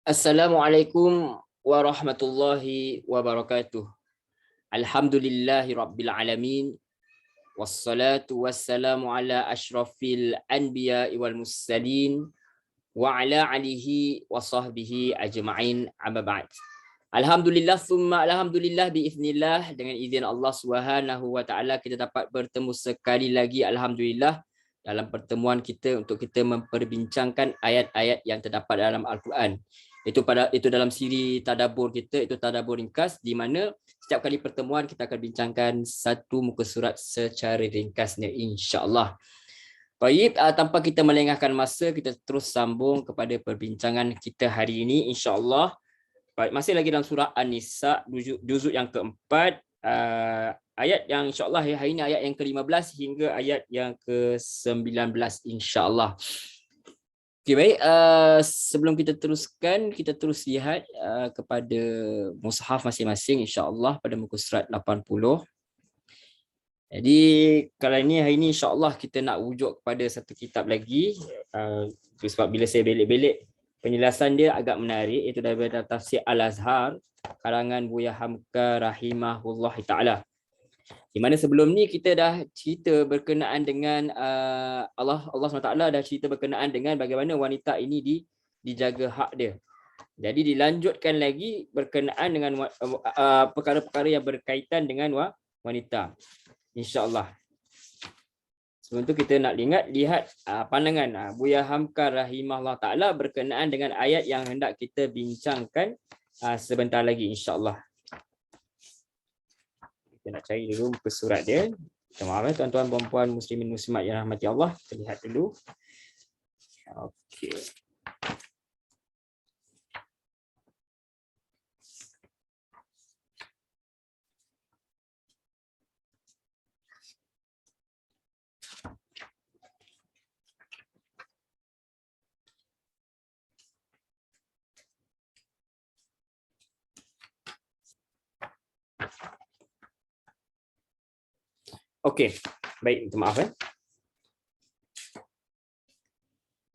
Assalamualaikum warahmatullahi wabarakatuh. Alhamdulillahi rabbil alamin. Wassalatu wassalamu ala ashrafil anbiya wal mursalin wa ala alihi wa sahbihi ajma'in, amma ba'd. Alhamdulillah summa alhamdulillah biiznillah, dengan izin Allah Subhanahu wa taala kita dapat bertemu sekali lagi, alhamdulillah, dalam pertemuan kita untuk kita memperbincangkan ayat-ayat yang terdapat dalam Al-Quran. Itu dalam siri tadabbur kita, itu tadabbur ringkas, di mana setiap kali pertemuan kita akan bincangkan satu muka surat secara ringkasnya, insya-Allah. Baik, tanpa kita melengahkan masa, kita terus sambung kepada perbincangan kita hari ini, insya-Allah. Baik, masih lagi dalam surah An-Nisa, juzuk yang keempat, ayat yang insya-Allah hari ini ayat yang ke-15 hingga ayat yang ke-19, insya-Allah. Okay, baik, sebelum kita teruskan, kita terus lihat kepada mushaf masing-masing, insya-Allah, pada muka surat 80. Jadi kalau ini hari ini insya-Allah kita nak rujuk kepada satu kitab lagi, sebab bila saya belik-belik penjelasan dia agak menarik, iaitu daripada tafsir Al-Azhar karangan Buya Hamka rahimahullah taala. Di mana sebelum ni kita dah cerita berkenaan dengan Allah SWT dah cerita berkenaan dengan bagaimana wanita ini dijaga hak dia. Jadi dilanjutkan lagi berkenaan dengan perkara-perkara yang berkaitan dengan wanita, insya-Allah. Sebelum tu kita nak lihat pandangan Buya Hamka rahimahullah taala berkenaan dengan ayat yang hendak kita bincangkan sebentar lagi, insya-Allah. Kita nak cari dulu muka surat dia. Maaf tuan-tuan puan-puan muslimin muslimat yang rahmati Allah, kita lihat dulu. Okey. Okey, baik, minta maaf.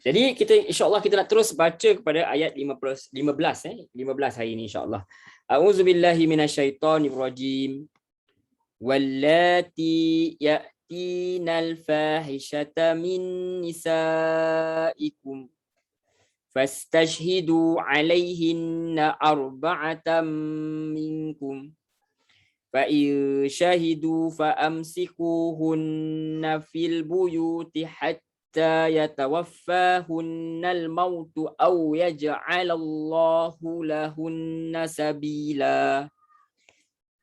Jadi kita insya-Allah kita nak terus baca kepada ayat 15 hari ini, insya-Allah. A'udzubillahi minasyaitonirrajim. Wallati ya'tinal fahishata min nisaikum fastashhidu 'alaihinna arba'atan minkum. فَإِنْ شَهِدُوا فَأَمْسِكُوهُنَّ فِي الْبُيُوتِ حَتَّى يَتَوَفَّاهُنَّ الْمَوْتُ أَوْ يَجْعَلَ اللَّهُ لَهُنَّ سَبِيلًا.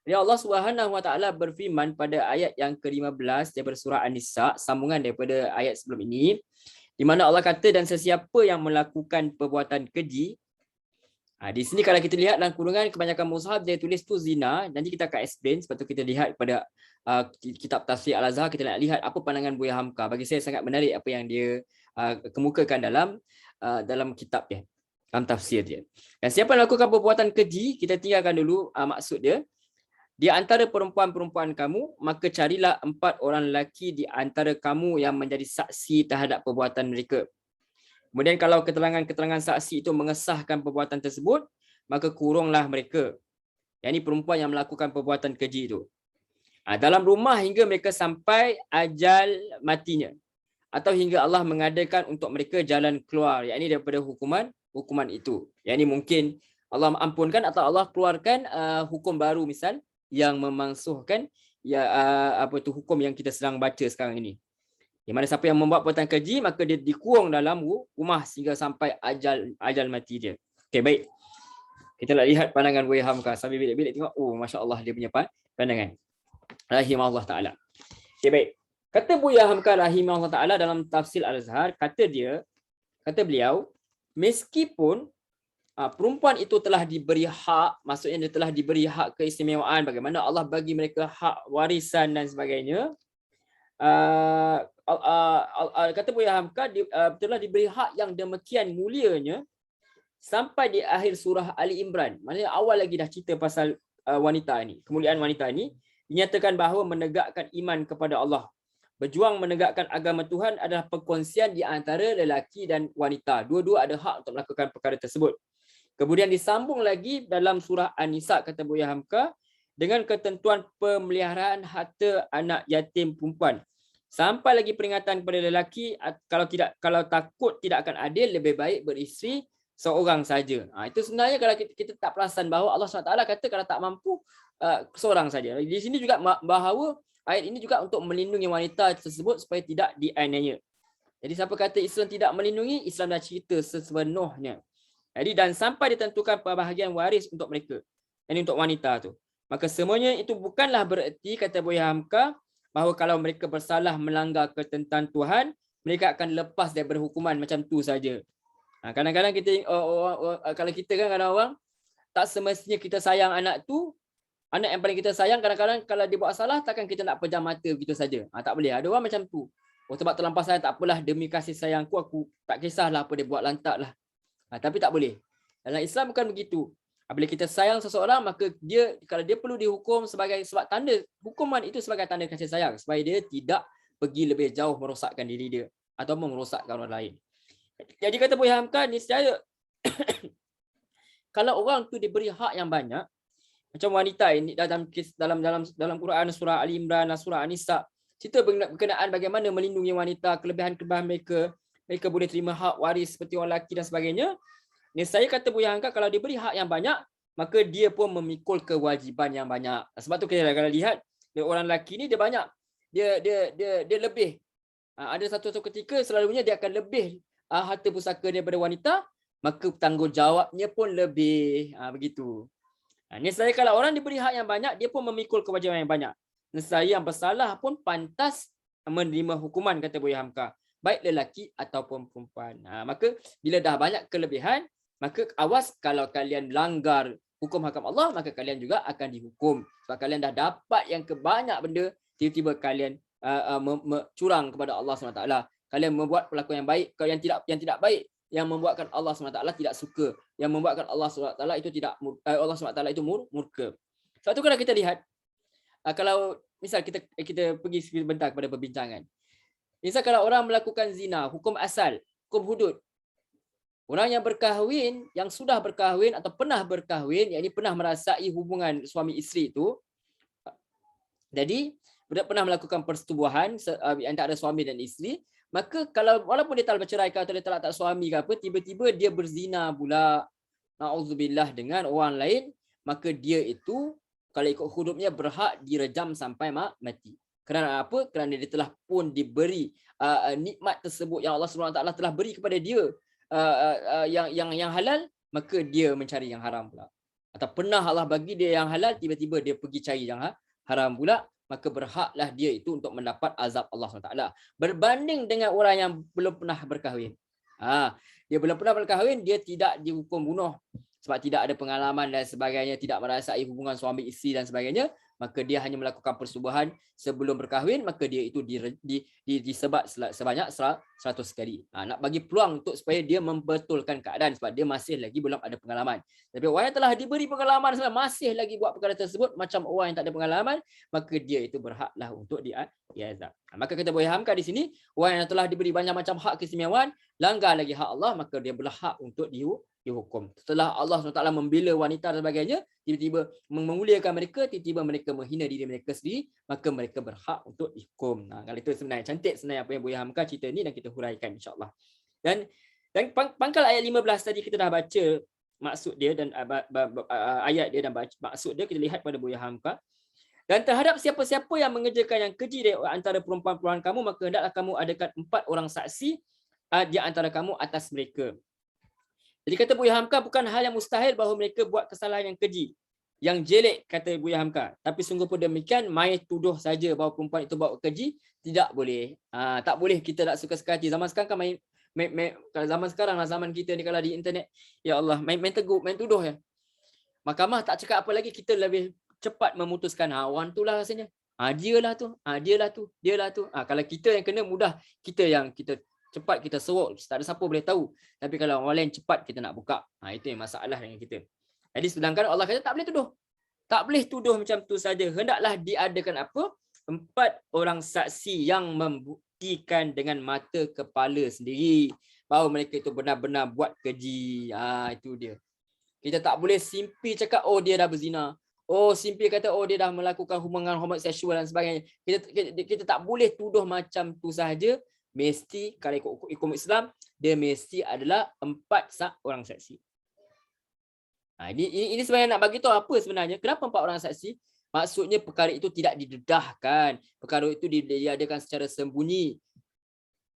Ya, Allah Subhanahu wa taala berfirman pada ayat yang ke-15 daripada surah An-Nisa, sambungan daripada ayat sebelum ini, di mana Allah kata, dan sesiapa yang melakukan perbuatan keji. Di sini kalau kita lihat dalam kurungan kebanyakan mushaf dia tulis tu zina. Nanti kita akan explain, sebab tu kita lihat pada kitab tafsir Al-Azhar, kita nak lihat apa pandangan Buya Hamka. Bagi saya sangat menarik apa yang dia kemukakan dalam kitab dia, dalam tafsir dia. Dan siapa yang melakukan perbuatan keji, kita tinggalkan dulu maksud dia. Di antara perempuan-perempuan kamu, maka carilah 4 orang lelaki di antara kamu yang menjadi saksi terhadap perbuatan mereka. Kemudian kalau keterangan-keterangan saksi itu mengesahkan perbuatan tersebut, maka kurunglah mereka. Yang ini perempuan yang melakukan perbuatan keji itu. Dalam rumah hingga mereka sampai ajal matinya. Atau hingga Allah mengadakan untuk mereka jalan keluar. Yang ini daripada hukuman itu. Yang ini mungkin Allah ampunkan atau Allah keluarkan hukum baru misal yang memansuhkan hukum yang kita sedang baca sekarang ini. Di mana siapa yang membuat perbuatan keji, maka dia dikurung dalam rumah sehingga sampai ajal mati dia. Okey, baik. Kita nak lihat pandangan Buya Hamka. Sambil bilik-bilik tengok, masya-Allah dia punya pandangan. Rahimahullah taala. Okey, baik. Kata Buya Hamka rahimahullah taala dalam tafsir Al-Azhar, kata beliau, meskipun perempuan itu telah diberi hak, maksudnya dia telah diberi hak keistimewaan, bagaimana Allah bagi mereka hak warisan dan sebagainya. Kata Buya Hamka, telah diberi hak yang demikian mulianya sampai di akhir surah Ali Imran. Maksudnya awal lagi dah cerita pasal wanita ini, kemuliaan wanita ini, dinyatakan bahawa menegakkan iman kepada Allah, berjuang menegakkan agama Tuhan adalah perkongsian di antara lelaki dan wanita. Dua-dua ada hak untuk melakukan perkara tersebut. Kemudian disambung lagi dalam surah An-Nisa, kata Buya Hamka, dengan ketentuan pemeliharaan harta anak yatim perempuan. Sampai lagi peringatan kepada lelaki, kalau takut tidak akan adil, lebih baik beristeri seorang saja. Itu sebenarnya kalau kita tak perasan bahawa Allah SWT kata kalau tak mampu seorang saja. Di sini juga bahawa ayat ini juga untuk melindungi wanita tersebut supaya tidak dianiaya. Jadi siapa kata Islam tidak melindungi, Islam dah cerita sepenuhnya. Jadi dan sampai ditentukan pembahagian waris untuk mereka. Ini untuk wanita tu. Maka semuanya itu bukanlah bererti, kata Buya Hamka, bahawa kalau mereka bersalah melanggar ketentuan Tuhan, mereka akan lepas daripada hukuman macam tu saja. Kadang-kadang kita kalau kita kan kadang orang tak semestinya kita sayang anak tu, anak yang paling kita sayang, kadang-kadang kalau dia buat salah takkan kita nak pejam mata begitu saja. Tak boleh. Ada orang macam tu. Sebab terlampau sayang, tak apalah, demi kasih sayangku aku tak kisahlah apa dia buat, lantak lah. Tapi tak boleh. Dalam Islam bukan begitu. Apabila kita sayang seseorang, maka kalau dia perlu dihukum sebab tanda hukuman itu sebagai tanda kasih sayang, supaya dia tidak pergi lebih jauh merosakkan diri dia atau merosakkan orang lain. Jadi kata Buya Hamka, niscaya kalau orang tu diberi hak yang banyak, macam wanita ini dalam Quran surah Ali Imran dan surah An-Nisa, cerita berkenaan bagaimana melindungi wanita, kelebihan-kelebihan mereka boleh terima hak waris seperti orang lelaki dan sebagainya. Saya kata Buya Hamka, kalau diberi hak yang banyak, maka dia pun memikul kewajipan yang banyak. Sebab tu kita kalau lihat orang lelaki ni dia banyak, dia lebih. Ada satu ketika selalunya dia akan lebih harta pusaka daripada wanita, maka tanggungjawabnya pun lebih. Begitu. Nescaya kalau orang diberi hak yang banyak, dia pun memikul kewajipan yang banyak. Nescaya yang bersalah pun pantas menerima hukuman, kata Buya Hamka, baik lelaki ataupun perempuan. Maka bila dah banyak kelebihan, maka awas kalau kalian langgar hukum hakam Allah, maka kalian juga akan dihukum. Sebab kalian dah dapat yang kebanyak benda, tiba-tiba kalian curang kepada Allah SWT. Kalian membuat perlakuan yang baik, kalau yang tidak baik, yang membuatkan Allah SWT tidak suka, yang membuatkan Allah SWT Allah SWT itu murka. Sebab tu kalau kita lihat, kalau misal kita pergi sebentar kepada perbincangan. Misal kalau orang melakukan zina, hukum asal, hukum hudud. Orang yang berkahwin, yang sudah berkahwin atau pernah berkahwin, yakni pernah merasai hubungan suami isteri itu, jadi pernah melakukan persetubuhan antara suami dan isteri, maka kalau walaupun dia telah bercerai atau dia telah tak suami ke apa, tiba-tiba dia berzina pula, na'udzubillah, dengan orang lain, maka dia itu kalau ikut hududnya berhak direjam sampai mati. Kerana apa? Kerana dia telah pun diberi nikmat tersebut yang Allah SWT telah beri kepada dia, yang halal, maka dia mencari yang haram pula. Atau pernah Allah bagi dia yang halal, tiba-tiba dia pergi cari yang haram pula, maka berhaklah dia itu untuk mendapat azab Allah SWT. Berbanding dengan orang yang belum pernah berkahwin. Dia belum pernah berkahwin, dia tidak dihukum bunuh sebab tidak ada pengalaman dan sebagainya, tidak merasai hubungan suami isteri dan sebagainya, maka dia hanya melakukan persetubuhan sebelum berkahwin, maka dia itu disebat sebanyak 100 kali. Nak bagi peluang untuk supaya dia membetulkan keadaan sebab dia masih lagi belum ada pengalaman. Tapi orang yang telah diberi pengalaman masih lagi buat perkara tersebut macam orang yang tak ada pengalaman, maka dia itu berhaklah untuk diazab. Maka kata Buya Hamka di sini, orang yang telah diberi banyak macam hak keistimewaan, langgar lagi hak Allah, maka dia berhak untuk dihukum. Setelah Allah SWT membela wanita dan sebagainya, tiba-tiba memuliakan mereka, tiba-tiba mereka menghina diri mereka sendiri, maka mereka berhak untuk dihukum. Kalau itu sebenarnya cantik sebenarnya apa yang Buya Hamka cerita ni, dan kita huraikan insya-Allah. Dan pangkal ayat 15 tadi kita dah baca maksud dia dan ayat dia dan maksud dia, kita lihat pada Buya Hamka. Dan terhadap siapa-siapa yang mengerjakan yang keji dari antara perempuan-perempuan kamu, maka hendaklah kamu adakan 4 orang saksi di antara kamu atas mereka. Jadi kata Buya Hamka, bukan hal yang mustahil bahawa mereka buat kesalahan yang keji, yang jelek, kata Buya Hamka. Tapi sungguh pun demikian, main tuduh saja bahawa perempuan itu buat keji, tidak boleh. Tak boleh kita nak suka-suka hati. Zaman sekarang kan kalau zaman sekarang lah, zaman kita ni kalau di internet, ya Allah, main tuduh ya. Mahkamah tak cakap apa lagi, kita lebih cepat memutuskan, orang tu lah rasanya. Dia lah tu. Kalau kita yang kena, mudah kita cepat kita serok, tak ada siapa boleh tahu. Tapi kalau orang lain cepat kita nak buka, itu yang masalah dengan kita. Jadi sedangkan Allah kata tak boleh tuduh. Tak boleh tuduh macam tu saja. Hendaklah diadakan apa? 4 orang saksi yang membuktikan dengan mata kepala sendiri bahawa mereka itu benar-benar buat keji. Itu dia. Kita tak boleh simpi cakap oh dia dah berzina. Oh simpi kata oh dia dah melakukan hubungan homoseksual dan sebagainya. Kita tak boleh tuduh macam tu sahaja. Mesti kalau ikut hukum Islam dia mesti adalah 4 orang saksi. Ini sebenarnya nak bagi tahu apa sebenarnya. Kenapa 4 orang saksi? Maksudnya perkara itu tidak didedahkan. Perkara itu diadakan secara sembunyi.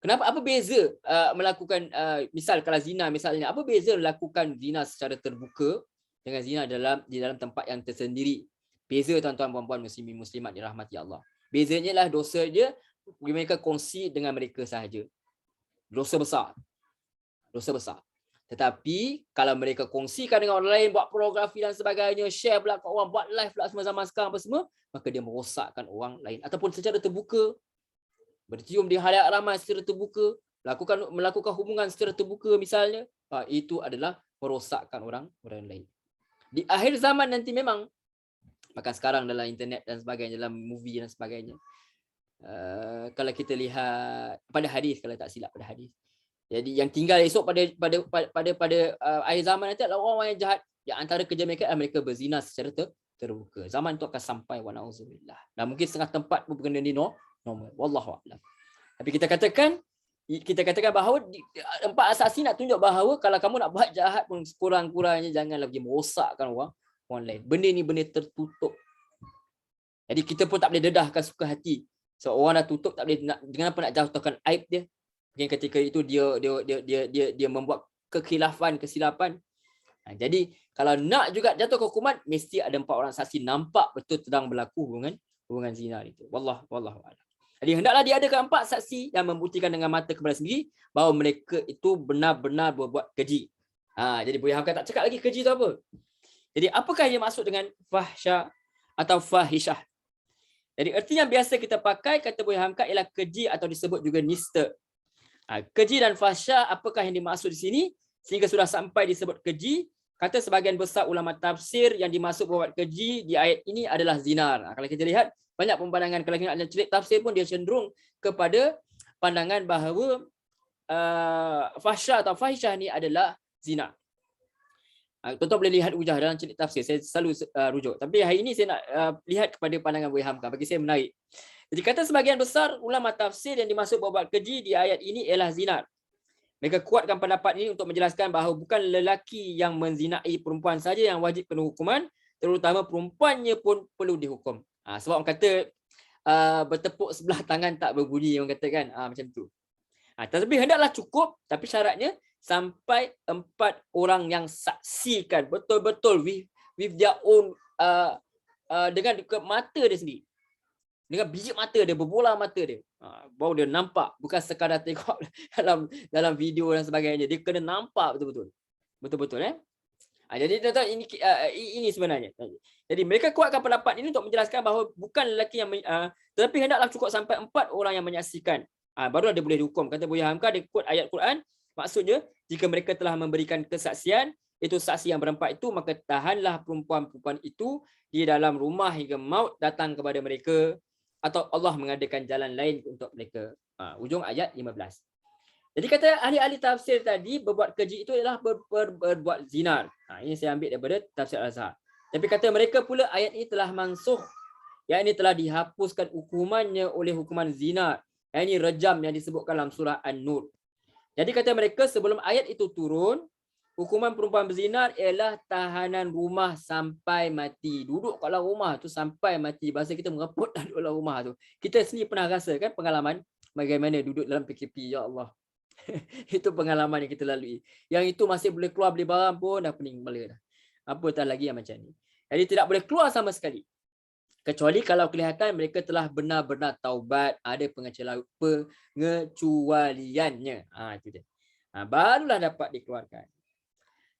Kenapa? Apa beza melakukan misal kalau zina misalnya, apa beza melakukan zina secara terbuka dengan zina di dalam tempat yang tersendiri? Beza tuan-tuan puan-puan muslimin muslimat dirahmati Allah. Bezanya lah dosa dia mereka kongsi dengan mereka sahaja. Dosa besar. Dosa besar. Tetapi kalau mereka kongsikan dengan orang lain, buat pornografi dan sebagainya, share pula kat orang, buat live pula semua zaman sekarang apa semua, maka dia merosakkan orang lain ataupun secara terbuka. Bercium di halayak ramai secara terbuka, melakukan hubungan secara terbuka misalnya, itu adalah merosakkan orang lain. Di akhir zaman nanti memang, bahkan sekarang dalam internet dan sebagainya, dalam movie dan sebagainya, kalau kita lihat pada hadis, kalau tak silap pada hadis, jadi yang tinggal esok pada akhir zaman nanti adalah orang-orang yang jahat. Yang antara kerja mereka adalah mereka berzina secara terbuka. Zaman tu akan sampai wa na'udzubillah. Dan mungkin setengah tempat pun benda ni normal. Wallahu a'lam. Tapi kita katakan bahawa 4 asasi nak tunjuk bahawa kalau kamu nak buat jahat pun sekurang-kurangnya janganlah pergi merosakkan orang lain. Benda ni benda tertutup. Jadi kita pun tak boleh dedahkan suka hati. So orang dah tutup, tak boleh kenapa nak jatuhkan aib dia. Mungkin ketika itu dia membuat kesilapan. Jadi kalau nak juga jatuh ke hukuman, mesti ada 4 orang saksi nampak betul sedang berlaku hubungan zina itu. Wallahu a'lam. Jadi hendaklah diadakan 4 saksi yang membuktikan dengan mata kepala sendiri bahawa mereka itu benar-benar berbuat keji. Jadi Buya Hamka tak cakap lagi keji itu apa. Jadi apakah yang maksud dengan fahsya atau fahishah? Jadi erti yang biasa kita pakai kata Buya Hamka ialah keji atau disebut juga nista. Keji dan fahsya apakah yang dimaksud di sini sehingga sudah sampai disebut keji? Kata sebahagian besar ulama tafsir yang dimaksud berbuat keji di ayat ini adalah zinar. Kalau kita lihat banyak pandangan, kalau kita nak celik tafsir pun dia cenderung kepada pandangan bahawa fahsya atau fahisyah ni adalah zina. Tuan-tuan boleh lihat hujah dalam celik tafsir, saya selalu rujuk. Tapi hari ini saya nak lihat kepada pandangan Buya Hamka, bagi saya menarik. Jadi kata sebahagian besar ulama tafsir yang dimaksud berbuat keji di ayat ini ialah zinar. Mereka kuatkan pendapat ini untuk menjelaskan bahawa bukan lelaki yang menzinai perempuan saja yang wajib kena hukuman, terutama perempuannya pun perlu dihukum. Sebab orang kata bertepuk sebelah tangan tak berbunyi, orang kata kan, macam tu. Tapi hendaklah cukup, tapi syaratnya sampai 4 orang yang saksikan betul-betul with their own dengan mata dia sendiri. Dengan biji mata dia, berbola mata dia. Baru dia nampak, bukan sekadar tengok dalam video dan sebagainya. Dia kena nampak betul-betul. Betul-betul Jadi ini sebenarnya. Jadi mereka kuatkan pendapat ini untuk menjelaskan bahawa bukan lelaki yang tetapi hendaklah cukup sampai 4 orang yang menyaksikan. Baru dia boleh dihukum. Kata Buya Hamka, dia quote ayat Quran, maksudnya jika mereka telah memberikan kesaksian, itu saksi yang berempat itu, maka tahanlah perempuan-perempuan itu di dalam rumah hingga maut datang kepada mereka, atau Allah mengadakan jalan lain untuk mereka. Ujung ayat 15. Jadi kata ahli-ahli tafsir tadi, berbuat keji itu adalah berbuat zinar. Ini saya ambil daripada tafsir Al-Azhar. Tapi kata mereka pula ayat ini telah mansukh. Yang ini telah dihapuskan hukumannya oleh hukuman zinar. Yang ini rejam yang disebutkan dalam surah An-Nur. Jadi kata mereka sebelum ayat itu turun, hukuman perempuan berzinar ialah tahanan rumah sampai mati. Duduk kat dalam rumah tu sampai mati. Bahasa kita mereput duduk dalam rumah tu. Kita sendiri pernah rasa kan pengalaman bagaimana duduk dalam PKP. Ya Allah. Itu pengalaman yang kita lalui. Yang itu masih boleh keluar beli barang pun dah pening kepala dah. Apatah lagi yang macam ni. Jadi tidak boleh keluar sama sekali. Kecuali kalau kelihatan mereka telah benar-benar taubat, ada pengecualiannya. Itu dia. Barulah dapat dikeluarkan.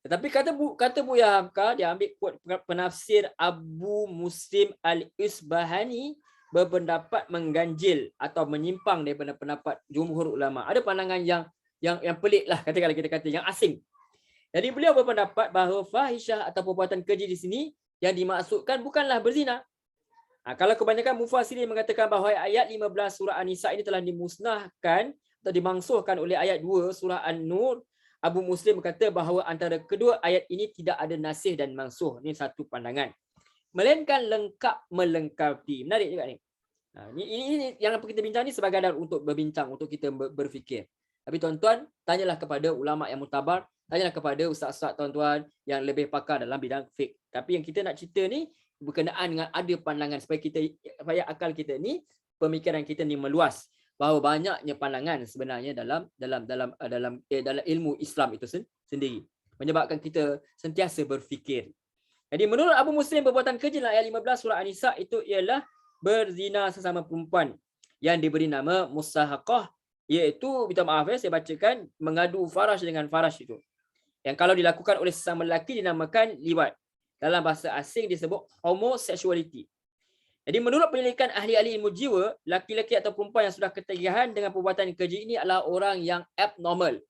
Tetapi kata Buya Hamka, dia ambil quote penafsir Abu Muslim Al-Isbahani berpendapat mengganjil atau menyimpang daripada pendapat jumhur ulama. Ada pandangan yang pelik lah, katakanlah kita kata yang asing. Jadi beliau berpendapat bahawa fahisyah atau perbuatan keji di sini yang dimaksudkan bukanlah berzina. Kalau kebanyakan mufassirin mengatakan bahawa ayat 15 surah An-Nisa ini telah dimusnahkan atau dimangsuhkan oleh ayat 2 surah An-Nur, Abu Muslim berkata bahawa antara kedua ayat ini tidak ada nasih dan mansuh. Ini satu pandangan. Melainkan lengkap melengkapi. Menarik juga ni. Ini yang kita bincang ni sebagai adab untuk berbincang, untuk kita berfikir. Tapi tuan-tuan, tanyalah kepada ulama yang mutabar, tanyalah kepada ustaz-ustaz tuan-tuan yang lebih pakar dalam bidang fiqh. Tapi yang kita nak cerita ni berkenaan dengan ada pandangan supaya akal kita ni, pemikiran kita ni meluas, bahawa banyaknya pandangan sebenarnya dalam ilmu Islam itu sendiri, menyebabkan kita sentiasa berfikir. Jadi menurut Abu Muslim, perbuatan keji dalam ayat 15 surah An-Nisa itu ialah berzina sesama perempuan yang diberi nama musahaqah, iaitu, minta maaf saya bacakan, mengadu farash dengan farash itu, yang kalau dilakukan oleh sesama lelaki dinamakan liwat. Dalam bahasa asing disebut homosexuality. Jadi menurut penyelidikan ahli-ahli ilmu jiwa, laki-laki atau perempuan yang sudah ketagihan dengan perbuatan keji ini adalah orang yang abnormal.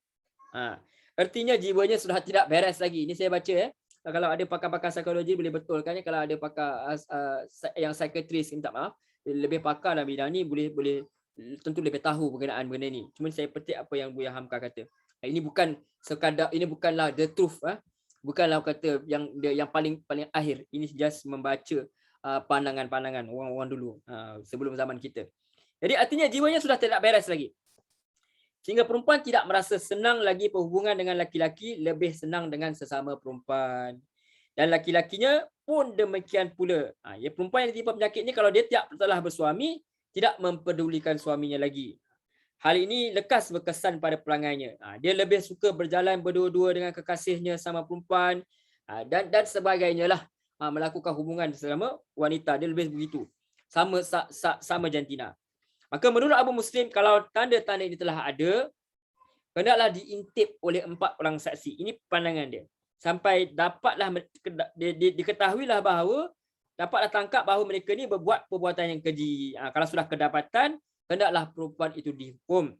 Artinya jiwanya sudah tidak beres lagi. Ini saya baca kalau ada pakar-pakar psikologi boleh betulkan. Kalau ada pakar yang psikiatris, minta maaf, lebih pakar dalam bidang ni boleh tentu lebih tahu berkenaan benda ni. Cuma saya petik apa yang Buya Hamka kata. Ini bukan sekadar, ini bukanlah the truth, bukanlah kata yang paling akhir. Ini just membaca pandangan-pandangan orang-orang dulu sebelum zaman kita. Jadi artinya jiwanya sudah tidak beres lagi, sehingga perempuan tidak merasa senang lagi berhubungan dengan laki-laki, lebih senang dengan sesama perempuan. Dan laki-lakinya pun demikian pula. Perempuan yang ditimpa penyakit ni, kalau dia telah bersuami, tidak mempedulikan suaminya lagi. Hal ini lekas berkesan pada pelanggannya. Dia lebih suka berjalan berdua-dua dengan kekasihnya sama perempuan dan sebagainya lah. Melakukan hubungan sesama wanita, dia lebih begitu, sama jantina. Maka menurut Abu Muslim, kalau tanda-tanda ini telah ada, hendaklah diintip oleh 4 orang saksi. Ini pandangan dia. Sampai dapatlah diketahuilah bahawa, dapatlah tangkap bahawa mereka ni berbuat perbuatan yang keji. Kalau sudah kedapatan, hendaklah perempuan itu dihukum,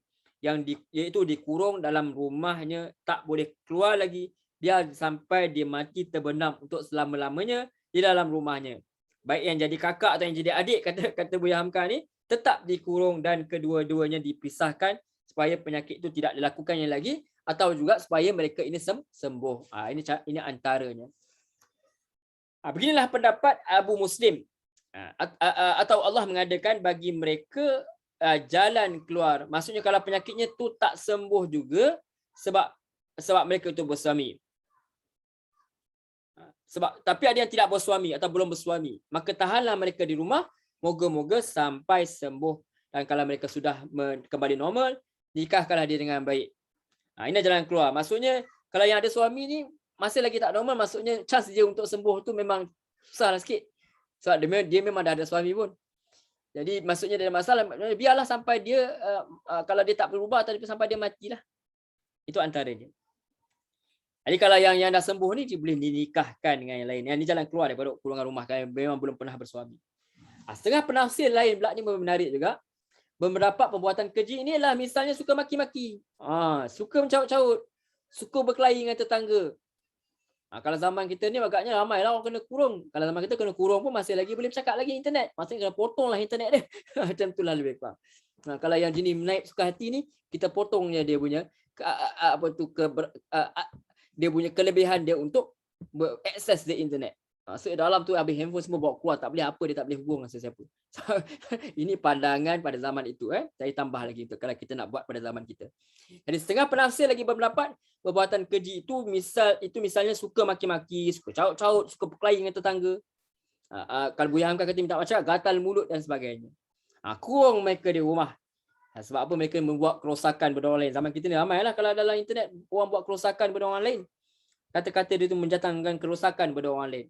iaitu dikurung dalam rumahnya, tak boleh keluar lagi, dia sampai dia mati terbenam untuk selama-lamanya di dalam rumahnya. Baik yang jadi kakak atau yang jadi adik, kata Buya Hamka ni, tetap dikurung dan kedua-duanya dipisahkan supaya penyakit itu tidak dilakukannya lagi, atau juga supaya mereka ini sembuh. Ini antaranya. Beginilah pendapat Abu Muslim. Atau Allah mengadakan bagi mereka jalan keluar. Maksudnya kalau penyakitnya tu tak sembuh juga sebab mereka itu bersuami. Tapi ada yang tidak bersuami atau belum bersuami, maka tahanlah mereka di rumah, moga-moga sampai sembuh. Dan kalau mereka sudah kembali normal, nikahkanlah dia dengan baik. Ini jalan keluar. Maksudnya kalau yang ada suami ni masih lagi tak normal, maksudnya chance dia untuk sembuh tu memang susah sikit. Sebab dia memang dah ada suami pun. Jadi maksudnya dia ada masalah, biarlah sampai dia kalau dia tak berubah atau sampai dia matilah. Itu antaranya. Jadi kalau yang dah sembuh ni, dia boleh dinikahkan dengan yang lain. Yang ni jalan keluar daripada kurungan rumah, kalau memang belum pernah bersuami. Setengah penafsir lain pula ni menarik juga. Beberapa perbuatan keji ni adalah misalnya suka maki-maki, suka mencaut-caut, suka berkelahi dengan tetangga. Kalau zaman kita ni agaknya ramailah orang kena kurung. Kalau zaman kita kena kurung pun masih lagi boleh bercakap lagi internet. Maksudnya kena potonglah internet dia. Macam itulah lebih kurang. Kalau yang jenis menaik suka hati ni, kita potongnya dia punya dia punya kelebihan dia untuk berakses the internet. Maksudnya dalam tu habis handphone semua bawa keluar, tak boleh apa, dia tak boleh hubung dengan sesiapa. Ini pandangan pada zaman itu. Saya tambah lagi untuk kalau kita nak buat pada zaman kita. Jadi setengah penafsir lagi berpendapat perbuatan keji itu misalnya suka maki-maki, suka caut-caut, suka berkelahi dengan tetangga. Kalau Buya Hamka kata minta macam gatal mulut dan sebagainya. Kurung mereka di rumah. Sebab apa mereka membuat kerosakan pada orang lain. Zaman kita ni ramailah kalau dalam internet orang buat kerosakan pada orang lain. Kata-kata dia itu mendatangkan kerosakan pada orang lain.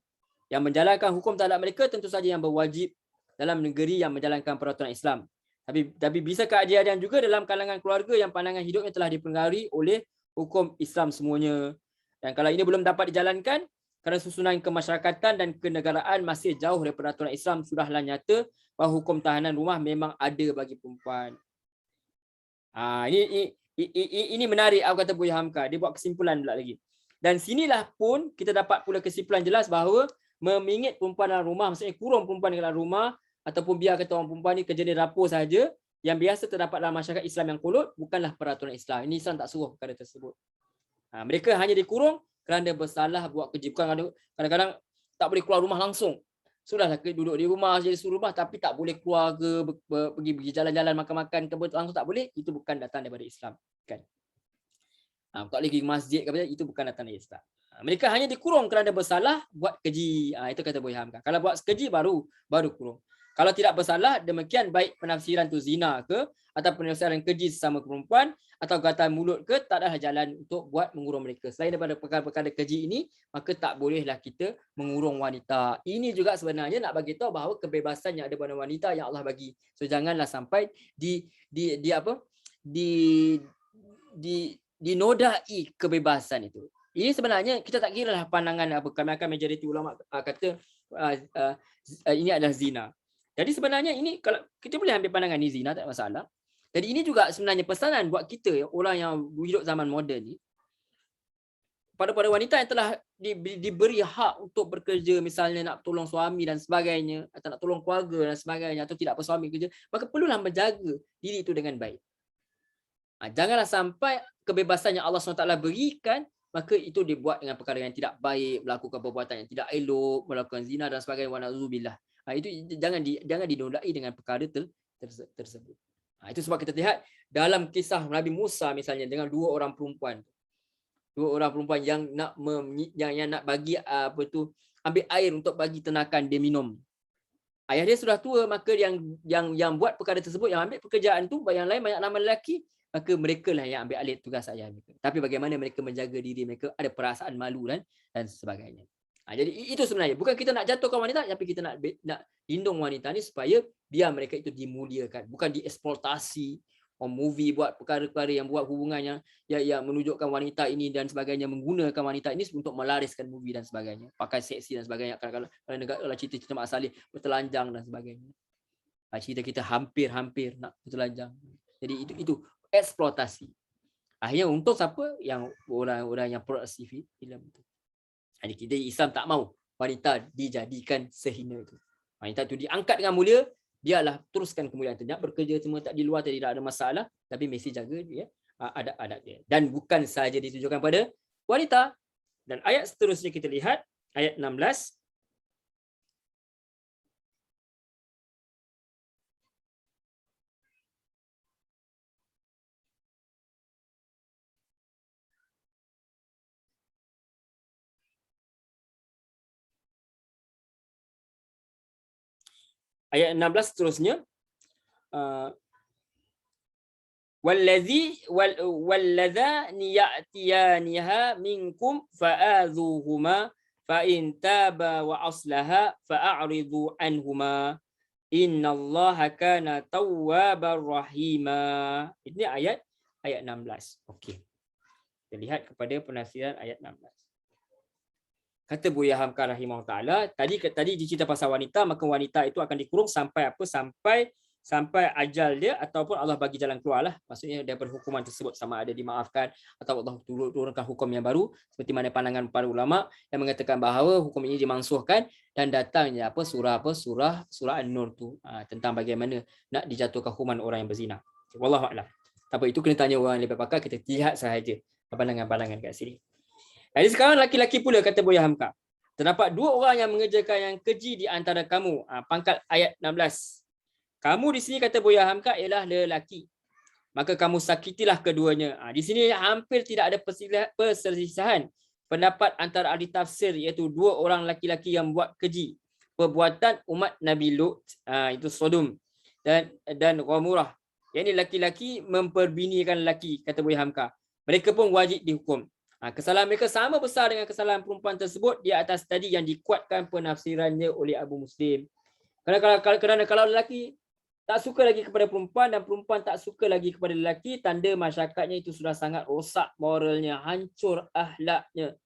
Yang menjalankan hukum terhadap mereka tentu saja yang berwajib dalam negeri yang menjalankan peraturan Islam. Tapi bisakah ada juga dalam kalangan keluarga yang pandangan hidupnya telah dipengaruhi oleh hukum Islam semuanya. Dan kalau ini belum dapat dijalankan, kerana susunan kemasyarakatan dan kenegaraan masih jauh daripada peraturan Islam, sudahlah nyata bahawa hukum tahanan rumah memang ada bagi perempuan. Ini menarik apa kata Buya Hamka. Dia buat kesimpulan pula lagi. Dan sinilah pun kita dapat pula kesimpulan jelas bahawa memingit perempuan dalam rumah, maksudnya kurung perempuan dalam rumah ataupun biar kata orang perempuan ni kerja di dapur saja, yang biasa terdapat dalam masyarakat Islam yang kolot, bukanlah peraturan Islam. Ini Islam tak suruh perkara tersebut. Mereka hanya dikurung kerana bersalah buat kerja. Bukan kadang-kadang tak boleh keluar rumah langsung. Sudahlah duduk di rumah jadi suruh rumah, tapi tak boleh keluar ke pergi jalan-jalan makan-makan ke langsung tak boleh. Itu bukan datang daripada Islam, kan? Tak boleh pergi masjid ke apa, itu bukan datang dari Islam. Mereka hanya dikurung kerana bersalah buat keji. Itu kata Buya Hamka. Kalau buat keji baru kurung. Kalau tidak bersalah, demikian baik penafsiran tu zina ke, atau penafsiran keji sesama perempuan, atau gatal mulut ke, tak adalah jalan untuk buat mengurung mereka. Selain daripada perkara-perkara keji ini, maka tak bolehlah kita mengurung wanita. Ini juga sebenarnya nak bagi tahu bahawa kebebasan yang ada pada wanita yang Allah bagi. So janganlah sampai dinodai kebebasan itu. Ini sebenarnya kita tak kira lah pandangan apa, kebanyakan majoriti ulama kata ini adalah zina. Jadi sebenarnya ini kalau kita boleh ambil pandangan ni zina, tak masalah. Jadi ini juga sebenarnya pesanan buat kita orang yang hidup zaman moden ni, pada wanita yang telah diberi hak untuk bekerja, misalnya nak tolong suami dan sebagainya, atau nak tolong keluarga dan sebagainya, atau tidak bersuami kerja, maka perlulah menjaga diri itu dengan baik. Janganlah sampai kebebasan yang Allah SWT berikan, maka itu dibuat dengan perkara yang tidak baik, melakukan perbuatan yang tidak elok, melakukan zina dan sebagainya. Wa na'udzubillah. Itu jangan dinodai dengan perkara tersebut. Itu sebab kita lihat dalam kisah Nabi Musa misalnya dengan dua orang perempuan yang nak bagi ambil air untuk bagi ternakan dia minum. Ayah dia sudah tua, maka yang buat perkara tersebut, yang ambil pekerjaan tu, yang lain banyak nama lelaki, maka mereka lah yang ambil alih tugas ayah mereka. Tapi bagaimana mereka menjaga diri mereka, ada perasaan malu dan sebagainya. Jadi itu sebenarnya, bukan kita nak jatuhkan wanita, tapi kita nak lindung wanita ni supaya biar mereka itu dimuliakan, bukan dieksploitasi. Movie buat perkara-perkara yang buat hubungan yang menunjukkan wanita ini dan sebagainya, menggunakan wanita ini untuk melariskan movie dan sebagainya, pakai seksi dan sebagainya. Kalau cerita-cerita Mak Saleh bertelanjang dan sebagainya, cerita kita hampir nak bertelanjang. Jadi itu eksploitasi. Akhirnya untuk siapa? Yang orang yang progresif filem itu. Jadi kita Islam tak mau wanita dijadikan sehina itu. Wanita itu diangkat dengan mulia, biarlah teruskan kemuliaan itu. Nak bekerja semua tak di luar, tidak ada masalah, tapi mesti jaga dia adab dia. Dan bukan sahaja ditujukan pada wanita. Dan ayat seterusnya kita lihat ayat 16. Ayat 16 seterusnya, walladzani ya'tiyaniha minkum fa'adhuhuma fa in taba wa aslaha fa'aridu anhuma innallaha kana tawwabar rahima. Ini ayat 16. Okey. Kita lihat kepada penafsiran ayat 16. Kata Buya Hamka rahimahullah taala, tadi dicerita pasal wanita, maka wanita itu akan dikurung sampai apa? Sampai ajal dia ataupun Allah bagi jalan keluar lah. Maksudnya daripada hukuman tersebut, sama ada dimaafkan atau Allah turunkan hukum yang baru, seperti mana pandangan para ulama yang mengatakan bahawa hukum ini dimansuhkan dan datangnya surah An-Nur tu tentang bagaimana nak dijatuhkan hukuman orang yang berzina. Wallahu a'lam. Apa itu kena tanya orang yang lebih pakar, kita lihat sahaja pandangan-pandangan kat sini. Jadi sekarang laki-laki pula, kata Buya Hamka, terdapat dua orang yang mengerjakan yang keji di antara kamu. Pangkat ayat 16. Kamu di sini, kata Buya Hamka, ialah lelaki, maka kamu sakitilah keduanya. Di sini hampir tidak ada perselisihan pendapat antara ahli tafsir, iaitu dua orang laki-laki yang buat keji perbuatan umat Nabi Lut, itu Sodom dan Gomorrah. Yang ini laki-laki memperbinikan lelaki, kata Buya Hamka. Mereka pun wajib dihukum. Kesalahan mereka sama besar dengan kesalahan perempuan tersebut di atas tadi yang dikuatkan penafsirannya oleh Abu Muslim. Kerana kalau lelaki tak suka lagi kepada perempuan dan perempuan tak suka lagi kepada lelaki, tanda masyarakatnya itu sudah sangat rosak moralnya, hancur akhlaknya.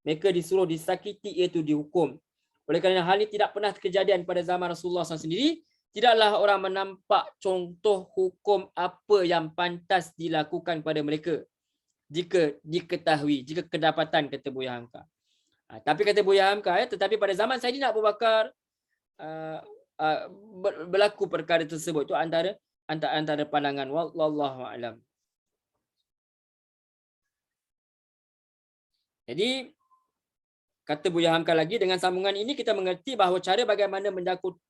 Mereka disuruh disakiti, iaitu dihukum. Oleh kerana hal ini tidak pernah kejadian pada zaman Rasulullah SAW sendiri, tidaklah orang menampak contoh hukum apa yang pantas dilakukan pada mereka jika diketahui, jika kedapatan, kata Buya Hamka. Tapi kata Buya Hamka, tetapi pada zaman Saidina Abu Bakar berlaku perkara tersebut. Itu antara pandangan. Wallahu a'lam. Jadi kata Buya Hamka lagi, dengan sambungan ini kita mengerti bahawa cara bagaimana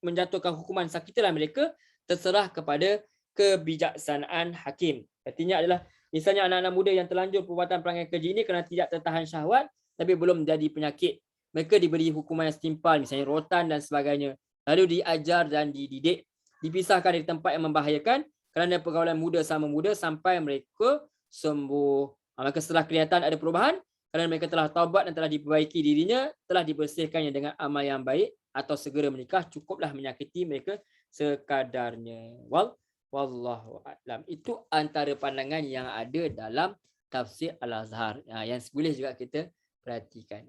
menjatuhkan hukuman sakitilah mereka terserah kepada kebijaksanaan hakim. Artinya adalah misalnya anak-anak muda yang terlanjur perbuatan perangai keji ini kerana tidak tertahan syahwat tapi belum menjadi penyakit. Mereka diberi hukuman yang setimpal, misalnya rotan dan sebagainya. Lalu diajar dan dididik, dipisahkan dari tempat yang membahayakan kerana pergaulan muda sama muda sampai mereka sembuh. Maka setelah kelihatan ada perubahan, kerana mereka telah taubat dan telah diperbaiki dirinya, telah dibersihkannya dengan amal yang baik atau segera menikah, cukuplah menyakiti mereka sekadarnya. Wallahu a'lam. Itu antara pandangan yang ada dalam tafsir Al-Azhar. Yang boleh juga kita perhatikan.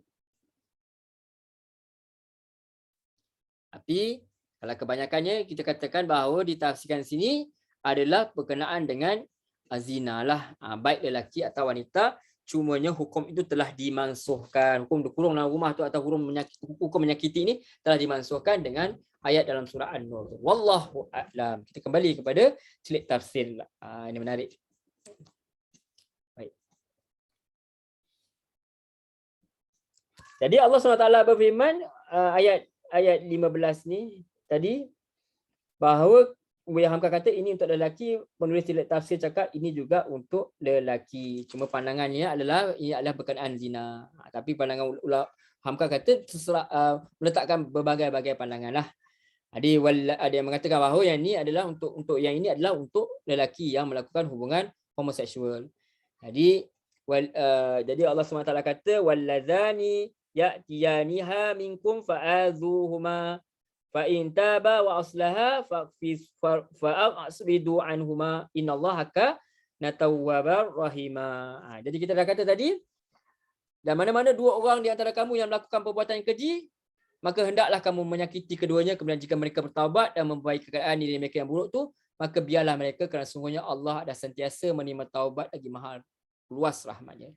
Tapi kalau kebanyakannya kita katakan bahawa ditafsirkan sini adalah berkenaan dengan zina lah, baik lelaki atau wanita. Cumanya hukum itu telah dimansuhkan. Hukum dikurung dalam rumah tu atau hukum menyakiti ini telah dimansuhkan dengan ayat dalam surah An-Nur. Wallahu a'lam. Kita kembali kepada celik tafsir. Ini menarik. Baik. Jadi Allah SWT berfirman ayat 15 ni tadi bahawa Buya Hamka kata ini untuk lelaki, penulis celik tafsir cakap ini juga untuk lelaki. Cuma pandangannya adalah ini adalah berkenaan zina. Tapi pandangan Hamka kata terserah, meletakkan berbagai-bagai pandangan lah. Ada yang mengatakan bahawa yang ini adalah untuk yang ini adalah untuk lelaki yang melakukan hubungan homoseksual. Jadi Allah SWT kata walladzani ya'tiyaniha minkum fa'adhuhuma fa in taba wa aslaha fa'asbidu anhuma innallaha kana tawwabar rahima. Jadi kita dah kata tadi, dan mana-mana dua orang di antara kamu yang melakukan perbuatan yang keji, maka hendaklah kamu menyakiti keduanya, kemudian jika mereka bertaubat dan memperbaiki keadaan diri mereka yang buruk tu, maka biarlah mereka, kerana sungguhnya Allah dah sentiasa menerima taubat lagi maha luas rahmatnya.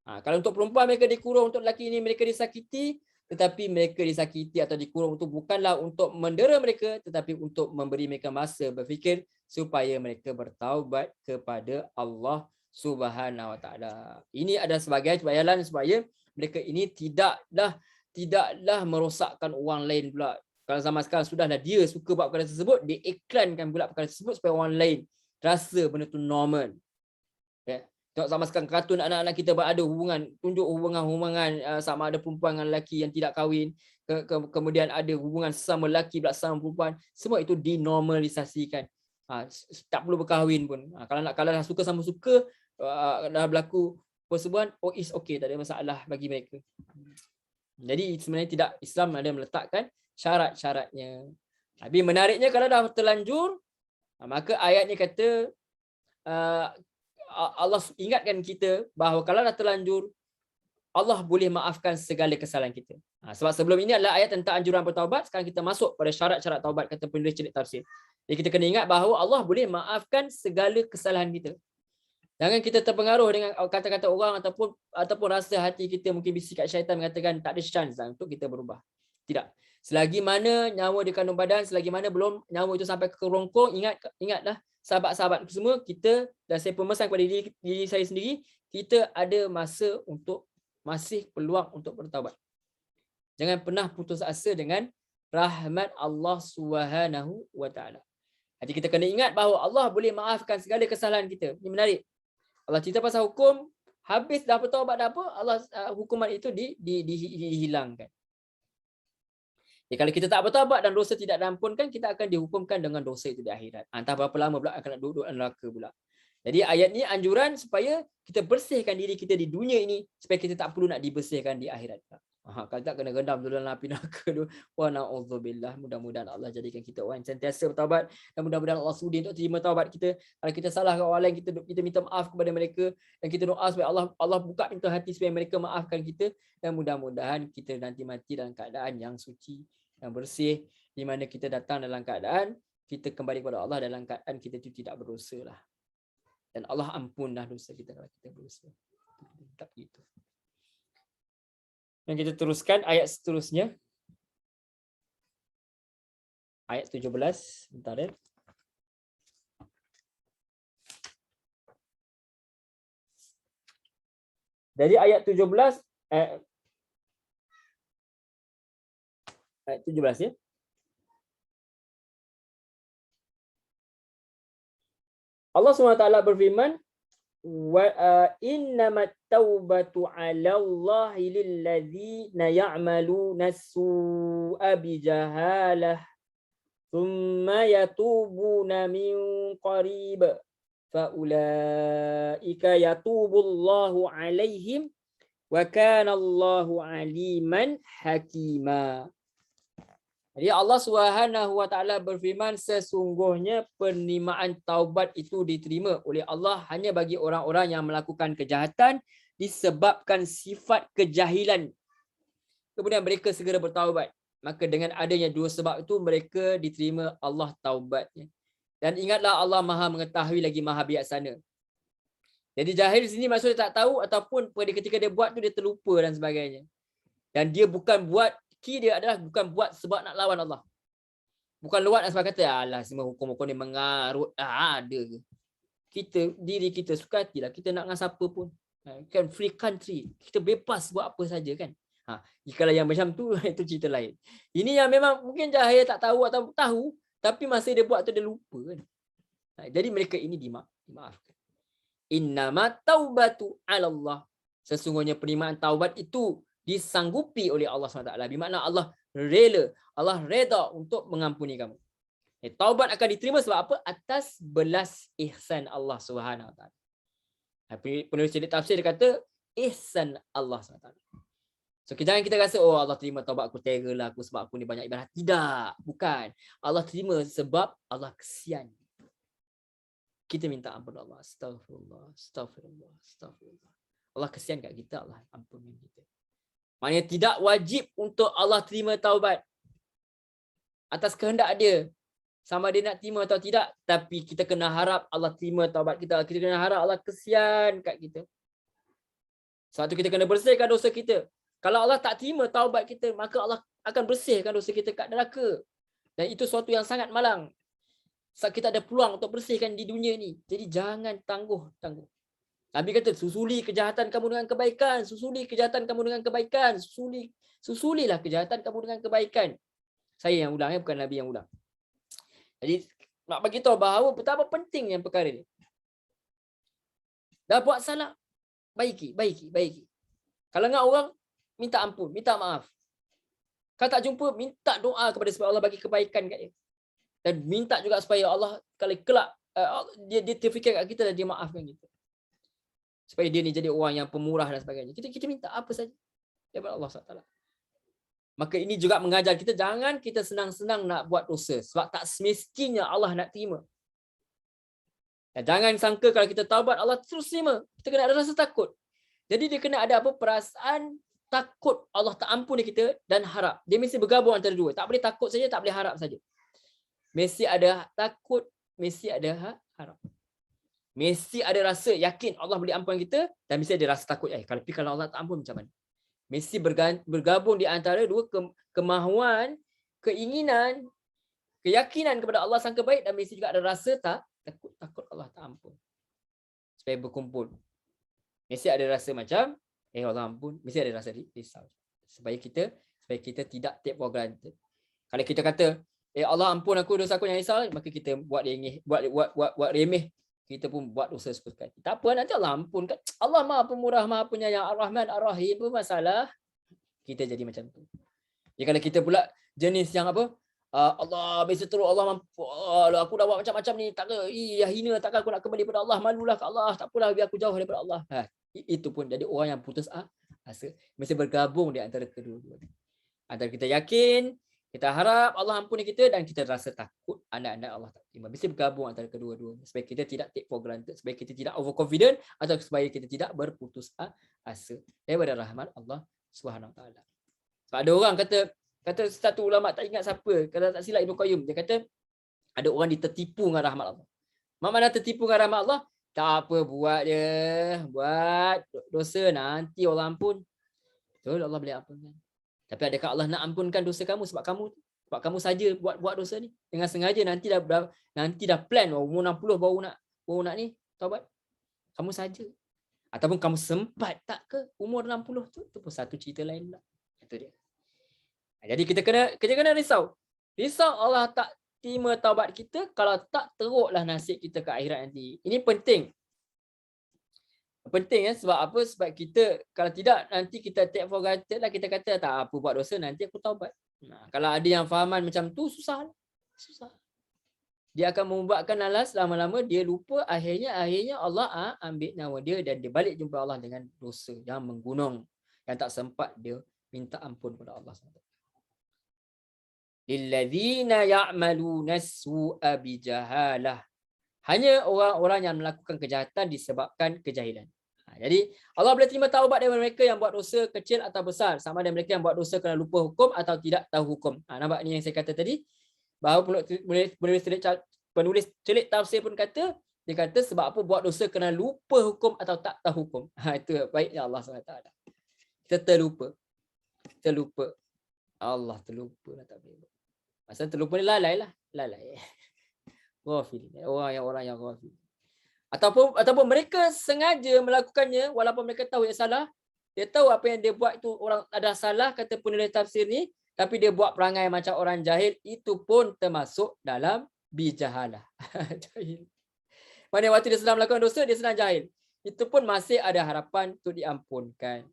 Kalau untuk perempuan mereka dikurung, untuk lelaki ini mereka disakiti, tetapi mereka disakiti atau dikurung itu bukanlah untuk mendera mereka, tetapi untuk memberi mereka masa berfikir supaya mereka bertaubat kepada Allah Subhanahu Wa Taala. Ini ada sebagai bayaran supaya mereka ini tidaklah merosakkan orang lain pula. Kalau zaman sekarang sudahlah dia suka buat perkara tersebut, dia iklankan pula perkara tersebut supaya orang lain rasa benda tu normal. Okay. Tengok zaman sekarang kartun anak-anak kita berada hubungan, tunjuk hubungan sama ada perempuan dengan lelaki yang tidak kahwin, kemudian ada hubungan sesama lelaki bersama perempuan, semua itu dinormalisasikan. Tak perlu berkahwin pun. Kalau dah suka sama suka, dah berlaku persetubuhan, is okay, tak ada masalah bagi mereka. Jadi sebenarnya tidak, Islam ada meletakkan syarat-syaratnya. Tapi menariknya kalau dah terlanjur, maka ayat ni kata Allah ingatkan kita bahawa kalau dah terlanjur, Allah boleh maafkan segala kesalahan kita. Sebab sebelum ini adalah ayat tentang anjuran bertaubat, sekarang kita masuk pada syarat-syarat taubat, kata penulis celik tafsir. Jadi kita kena ingat bahawa Allah boleh maafkan segala kesalahan kita. Jangan kita terpengaruh dengan kata-kata orang ataupun rasa hati kita, mungkin bisikan syaitan mengatakan tak ada chance untuk kita berubah. Tidak. Selagi mana nyawa di kandung badan, selagi mana belum nyawa itu sampai ke kerongkong, ingatlah sahabat-sahabat semua, kita dan saya pemesan kepada diri saya sendiri, kita ada masa untuk masih peluang untuk bertaubat. Jangan pernah putus asa dengan rahmat Allah Subhanahu Wa Taala. Jadi kita kena ingat bahawa Allah boleh maafkan segala kesalahan kita. Ini menarik. Allah cerita pasal hukum, habis dah bertaubat dah apa, Allah hukuman itu dihilangkan. Ya, kalau kita tak bertaubat dan dosa tidak diampunkan, kita akan dihukumkan dengan dosa itu di akhirat. Entah berapa lama pula akan duduk dalam neraka pula. Jadi ayat ni anjuran supaya kita bersihkan diri kita di dunia ini supaya kita tak perlu nak dibersihkan di akhirat. Kalau tak kena rendam dalam api neraka tu. Wa na'udzubillah. Mudah-mudahan Allah jadikan kita orang sentiasa bertaubat dan mudah-mudahan Allah sudi untuk terima taubat kita. Kalau kita salah ke orang lain, kita minta maaf kepada mereka dan kita doa supaya Allah buka pintu hati supaya mereka maafkan kita, dan mudah-mudahan kita nanti mati dalam keadaan yang suci, yang bersih, di mana kita datang dalam keadaan kita kembali kepada Allah dalam keadaan kita itu tidak berdosa lah. Dan Allah ampunlah dosa kita kalau kita berdosa. Tak begitu. Dan kita teruskan ayat seterusnya. Ayat 17. Bentar ya. Jadi ayat 17 Ayat 17 ya. Allah SWT berfirman, wa innamat taubatu 'ala Allahi lilladzina ya'maluna as-su'a bijahalah thumma yatubuna min qarib fa ulaika yatubullahu 'alaihim wa kana Allahu 'aliman hakima. Jadi Allah Subhanahu wa taala berfirman, sesungguhnya penerimaan taubat itu diterima oleh Allah hanya bagi orang-orang yang melakukan kejahatan disebabkan sifat kejahilan. Kemudian mereka segera bertaubat. Maka dengan adanya dua sebab itu mereka diterima Allah taubatnya. Dan ingatlah Allah Maha mengetahui lagi Maha bijaksana. Jadi jahil di sini maksudnya tak tahu ataupun pada ketika dia buat tu dia terlupa dan sebagainya. Dan dia bukan buat dia adalah bukan buat sebab nak lawan Allah. Bukan luat dan sebab kata alah semua hukum-hukum ni mengarut ada ke. Kita diri kita suka hatilah kita nak dengan siapa pun. Kan free country. Kita bebas buat apa saja kan. Kalau yang macam tu itu cerita lain. Ini yang memang mungkin jahil tak tahu atau tahu tapi masa dia buat tu dia lupa kan. Jadi mereka ini dimaafkan. Innamat taubatu 'ala Allah. Sesungguhnya penerimaan taubat itu disanggupi oleh Allah SWT. Bermakna Allah rela, Allah reda untuk mengampuni kamu. Taubat akan diterima sebab apa? Atas belas ihsan Allah SWT. Penulis cerita tafsir dia kata ihsan Allah SWT. So jangan kita rasa oh Allah terima taubat aku terror lah aku sebab aku ni banyak ibadah. Tidak, bukan. Allah terima sebab Allah kesian. Kita minta ampun Allah. Astaghfirullah, astaghfirullah, astaghfirullah. Allah kesian kat kita, Allah ampuni kita. Maknanya tidak wajib untuk Allah terima taubat atas kehendak dia. Sama dia nak terima atau tidak. Tapi kita kena harap Allah terima taubat kita. Kita kena harap Allah kesian kat kita. Sebab tu kita kena bersihkan dosa kita. Kalau Allah tak terima taubat kita, maka Allah akan bersihkan dosa kita kat neraka. Dan itu suatu yang sangat malang. Sebab kita ada peluang untuk bersihkan di dunia ni. Jadi jangan tangguh-tangguh. Nabi kata, susuli kejahatan kamu dengan kebaikan. Susuli kejahatan kamu dengan kebaikan. Susulilah kejahatan kamu dengan kebaikan. Saya yang ulang, bukan Nabi yang ulang. Jadi, nak bagi tahu bahawa betapa pentingnya perkara ni. Dah buat salah, baiki. Kalau dengan orang, minta ampun, minta maaf. Kalau tak jumpa, minta doa kepada supaya Allah bagi kebaikan kat dia. Dan minta juga supaya Allah, kalau kelak, dia terfikir kat kita dan dia maafkan kita. Supaya dia ni jadi orang yang pemurah dan sebagainya. Kita minta apa saja daripada Allah SWT. Maka ini juga mengajar kita, jangan kita senang-senang nak buat dosa. Sebab tak semestinya Allah nak terima. Dan jangan sangka kalau kita taubat, Allah terus terima. Kita kena ada rasa takut. Jadi dia kena ada apa? Perasaan takut Allah tak ampuni kita dan harap. Dia mesti bergabung antara dua. Tak boleh takut saja, tak boleh harap saja. Mesti ada takut, mesti ada harap. Mesti ada rasa yakin Allah boleh ampunkan kita dan mesti ada rasa takut. Kalau Allah tak ampun macam mana? Mesti bergabung di antara dua kemahuan, keinginan, keyakinan kepada Allah sangka baik dan mesti juga ada rasa takut Allah tak ampun. Supaya berkumpul. Mesti ada rasa macam Allah ampun, mesti ada rasa risau. Supaya kita tidak take for granted. Kalau kita kata Allah ampun aku dosa aku yang risau, maka kita buat remeh. Kita pun buat dosa seperti itu. Tak apa, nanti Allah ampunkan. Allah Maha Pemurah, Maha Penyayang, Ar-Rahman, Ar-Rahim. Apa masalah? Kita jadi macam tu. Ya, kalau kita pula jenis yang apa? Allah biasa teruk, Allah mampu. Aku dah buat macam-macam ni. Tak ke, hina, takkan aku nak kembali pada Allah. Malulah ke Allah. Tak apalah, biar aku jauh daripada Allah. Itu pun jadi orang yang putus asa. Mesti bergabung di antara kedua-dua. Antara kita yakin, kita harap Allah ampuni kita dan kita rasa takut anak-anak Allah tak terima. Mesti bergabung antara kedua-duanya supaya kita tidak take for granted, supaya kita tidak overconfident atau supaya kita tidak berputus asa daripada rahmat Allah Subhanahu taala. Sebab ada orang kata satu ulama tak ingat siapa, kalau tak silap Ibnu Qayyim, dia kata ada orang tertipu dengan rahmat Allah. Mana tertipu dengan rahmat Allah? Tak apa buat dosa nanti Allah ampun. Betul, Allah boleh ampunkan. Tapi adakah Allah nak ampunkan dosa kamu sebab kamu saja buat dosa ni dengan sengaja, nanti dah plan umur 60 baru nak ni taubat. Kamu saja. Ataupun kamu sempat tak ke umur 60 tu? Itu pun satu cerita lain pula. Itu dia. Jadi kita kena risau. Risau Allah tak terima taubat kita, kalau tak teruklah nasib kita ke akhirat nanti. Ini penting. Penting ya, sebab apa? Sebab kita kalau tidak nanti kita take for granted lah, kita kata tak apa buat dosa nanti aku taubat. Nah, kalau ada yang fahaman macam tu susah. Dia akan membuatkan alas, lama-lama dia lupa, akhirnya Allah ambil nyawa dia dan dia balik jumpa Allah dengan dosa yang menggunung, yang tak sempat dia minta ampun kepada Allah SWT. Lilladzina ya'maluna su'a bijahalah. Hanya orang-orang yang melakukan kejahatan disebabkan kejahilan. Jadi Allah boleh terima taubat dari mereka yang buat dosa kecil atau besar, sama ada mereka yang buat dosa kerana lupa hukum atau tidak tahu hukum. Nampak ni yang saya kata tadi, bahawa penulis celik tafsir pun kata, dia kata sebab apa buat dosa kerana lupa hukum atau tak tahu hukum. Itu baiknya Allah SWT. Kita terlupa. Allah terlupa lah, tak boleh. Masa terlupa ni lalai. Ghafil. Orang yang ghafil. Ataupun mereka sengaja melakukannya walaupun mereka tahu yang salah. Dia tahu apa yang dia buat itu orang ada salah, kata penulis tafsir ni, tapi dia buat perangai macam orang jahil, itu pun termasuk dalam bijahalah. Jahil. Mana waktu dia sedang melakukan dosa, dia sedang jahil. Itu pun masih ada harapan untuk diampunkan.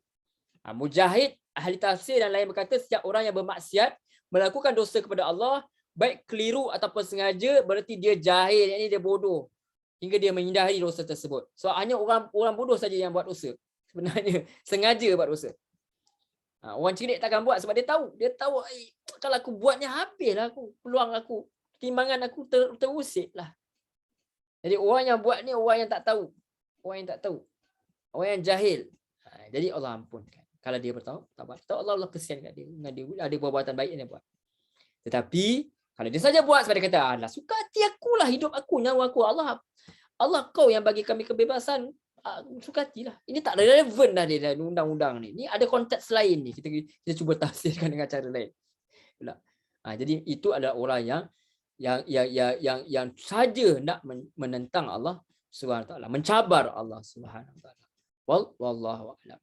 Mujahid, ahli tafsir dan lain berkata, setiap orang yang bermaksiat melakukan dosa kepada Allah, baik keliru ataupun sengaja, berarti dia jahil, yakni dia bodoh, hingga dia menghindari dosa tersebut. So hanya orang bodoh saja yang buat dosa. Sebenarnya sengaja buat dosa. Orang cerdik takkan buat sebab dia tahu kalau aku buatnya habislah aku, peluang aku, timbangan aku terusik lah. Jadi orang yang buat ni orang yang tak tahu. Orang yang jahil. Jadi Allah ampunkan. Kalau dia bertaubat, Allah kesian kat dia. Ada perbuatan baik yang dia buat. Tetapi kalau dia saja buat sebab dia kata, Allah suka hati akulah, hidup aku, nyawa aku. Allah kau yang bagi kami kebebasan. Suka hatilah. Ini tak relevan dah dia dalam undang-undang ni. Ini ada konteks lain ni. Kita cuba tafsirkan dengan cara lain. Jadi itu adalah orang yang saja nak menentang Allah Subhanahu Wa Taala, mencabar Allah Subhanahu Wa Taala. Wallahu a'lam.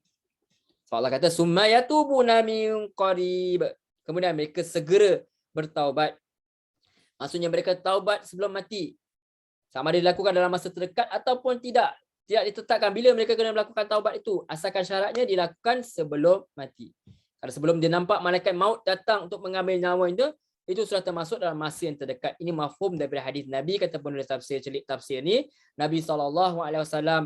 So Allah kata summa yatubuna min qarib. Kemudian mereka segera bertaubat. Maksudnya mereka taubat sebelum mati. Sama ada dilakukan dalam masa terdekat ataupun tidak. Tidak ditetapkan bila mereka kena melakukan taubat itu. Asalkan syaratnya dilakukan sebelum mati. Kalau sebelum dia nampak malaikat maut datang untuk mengambil nyawa itu sudah termasuk dalam masa yang terdekat. Ini mafhum daripada hadis Nabi, kata penulis tafsir celik tafsir ni. Nabi SAW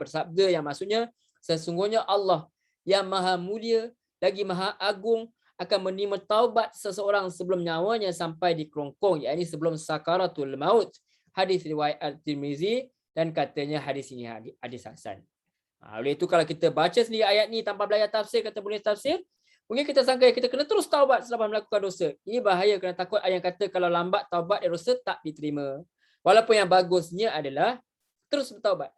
bersabda yang maksudnya, sesungguhnya Allah yang maha mulia lagi maha agung akan menerima taubat seseorang sebelum nyawanya sampai di kerongkong, yakni sebelum sakaratul maut. Hadis riwayat At-Tirmizi, dan katanya hadis ini hadis hasan. Oleh itu kalau kita baca sendiri ayat ni tanpa belajar tafsir, kata penulis tafsir, mungkin kita sangka kita kena terus taubat selepas melakukan dosa. Ini bahaya, kerana takut ayat kata kalau lambat taubat dan dosa tak diterima. Walaupun yang bagusnya adalah terus bertaubat.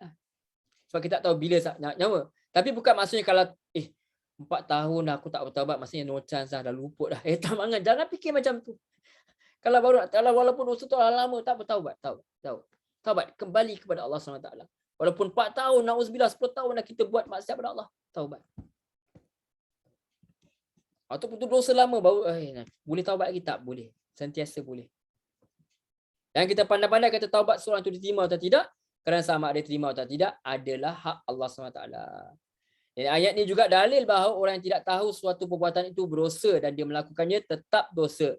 Sebab kita tak tahu bila nyawa. Tapi bukan maksudnya kalau 4 tahun aku tak bertaubat, maksudnya no chance dah luput dah. Tamangan, jangan fikir macam tu. Kalau walaupun dosa tu lama tak bertaubat, taubat kembali kepada Allah SWT. Walaupun 4 tahun, na'udzubillah, 10 tahun dah kita buat maksiat pada Allah, taubat. Ataupun tu dosa lama baru boleh taubat lagi? Tak boleh. Sentiasa boleh. Dan kita pandai-pandai kata taubat seorang itu diterima atau tidak, kerana sama ada diterima atau tidak adalah hak Allah SWT. Dan ayat ni juga dalil bahawa orang yang tidak tahu suatu perbuatan itu berdosa dan dia melakukannya tetap dosa.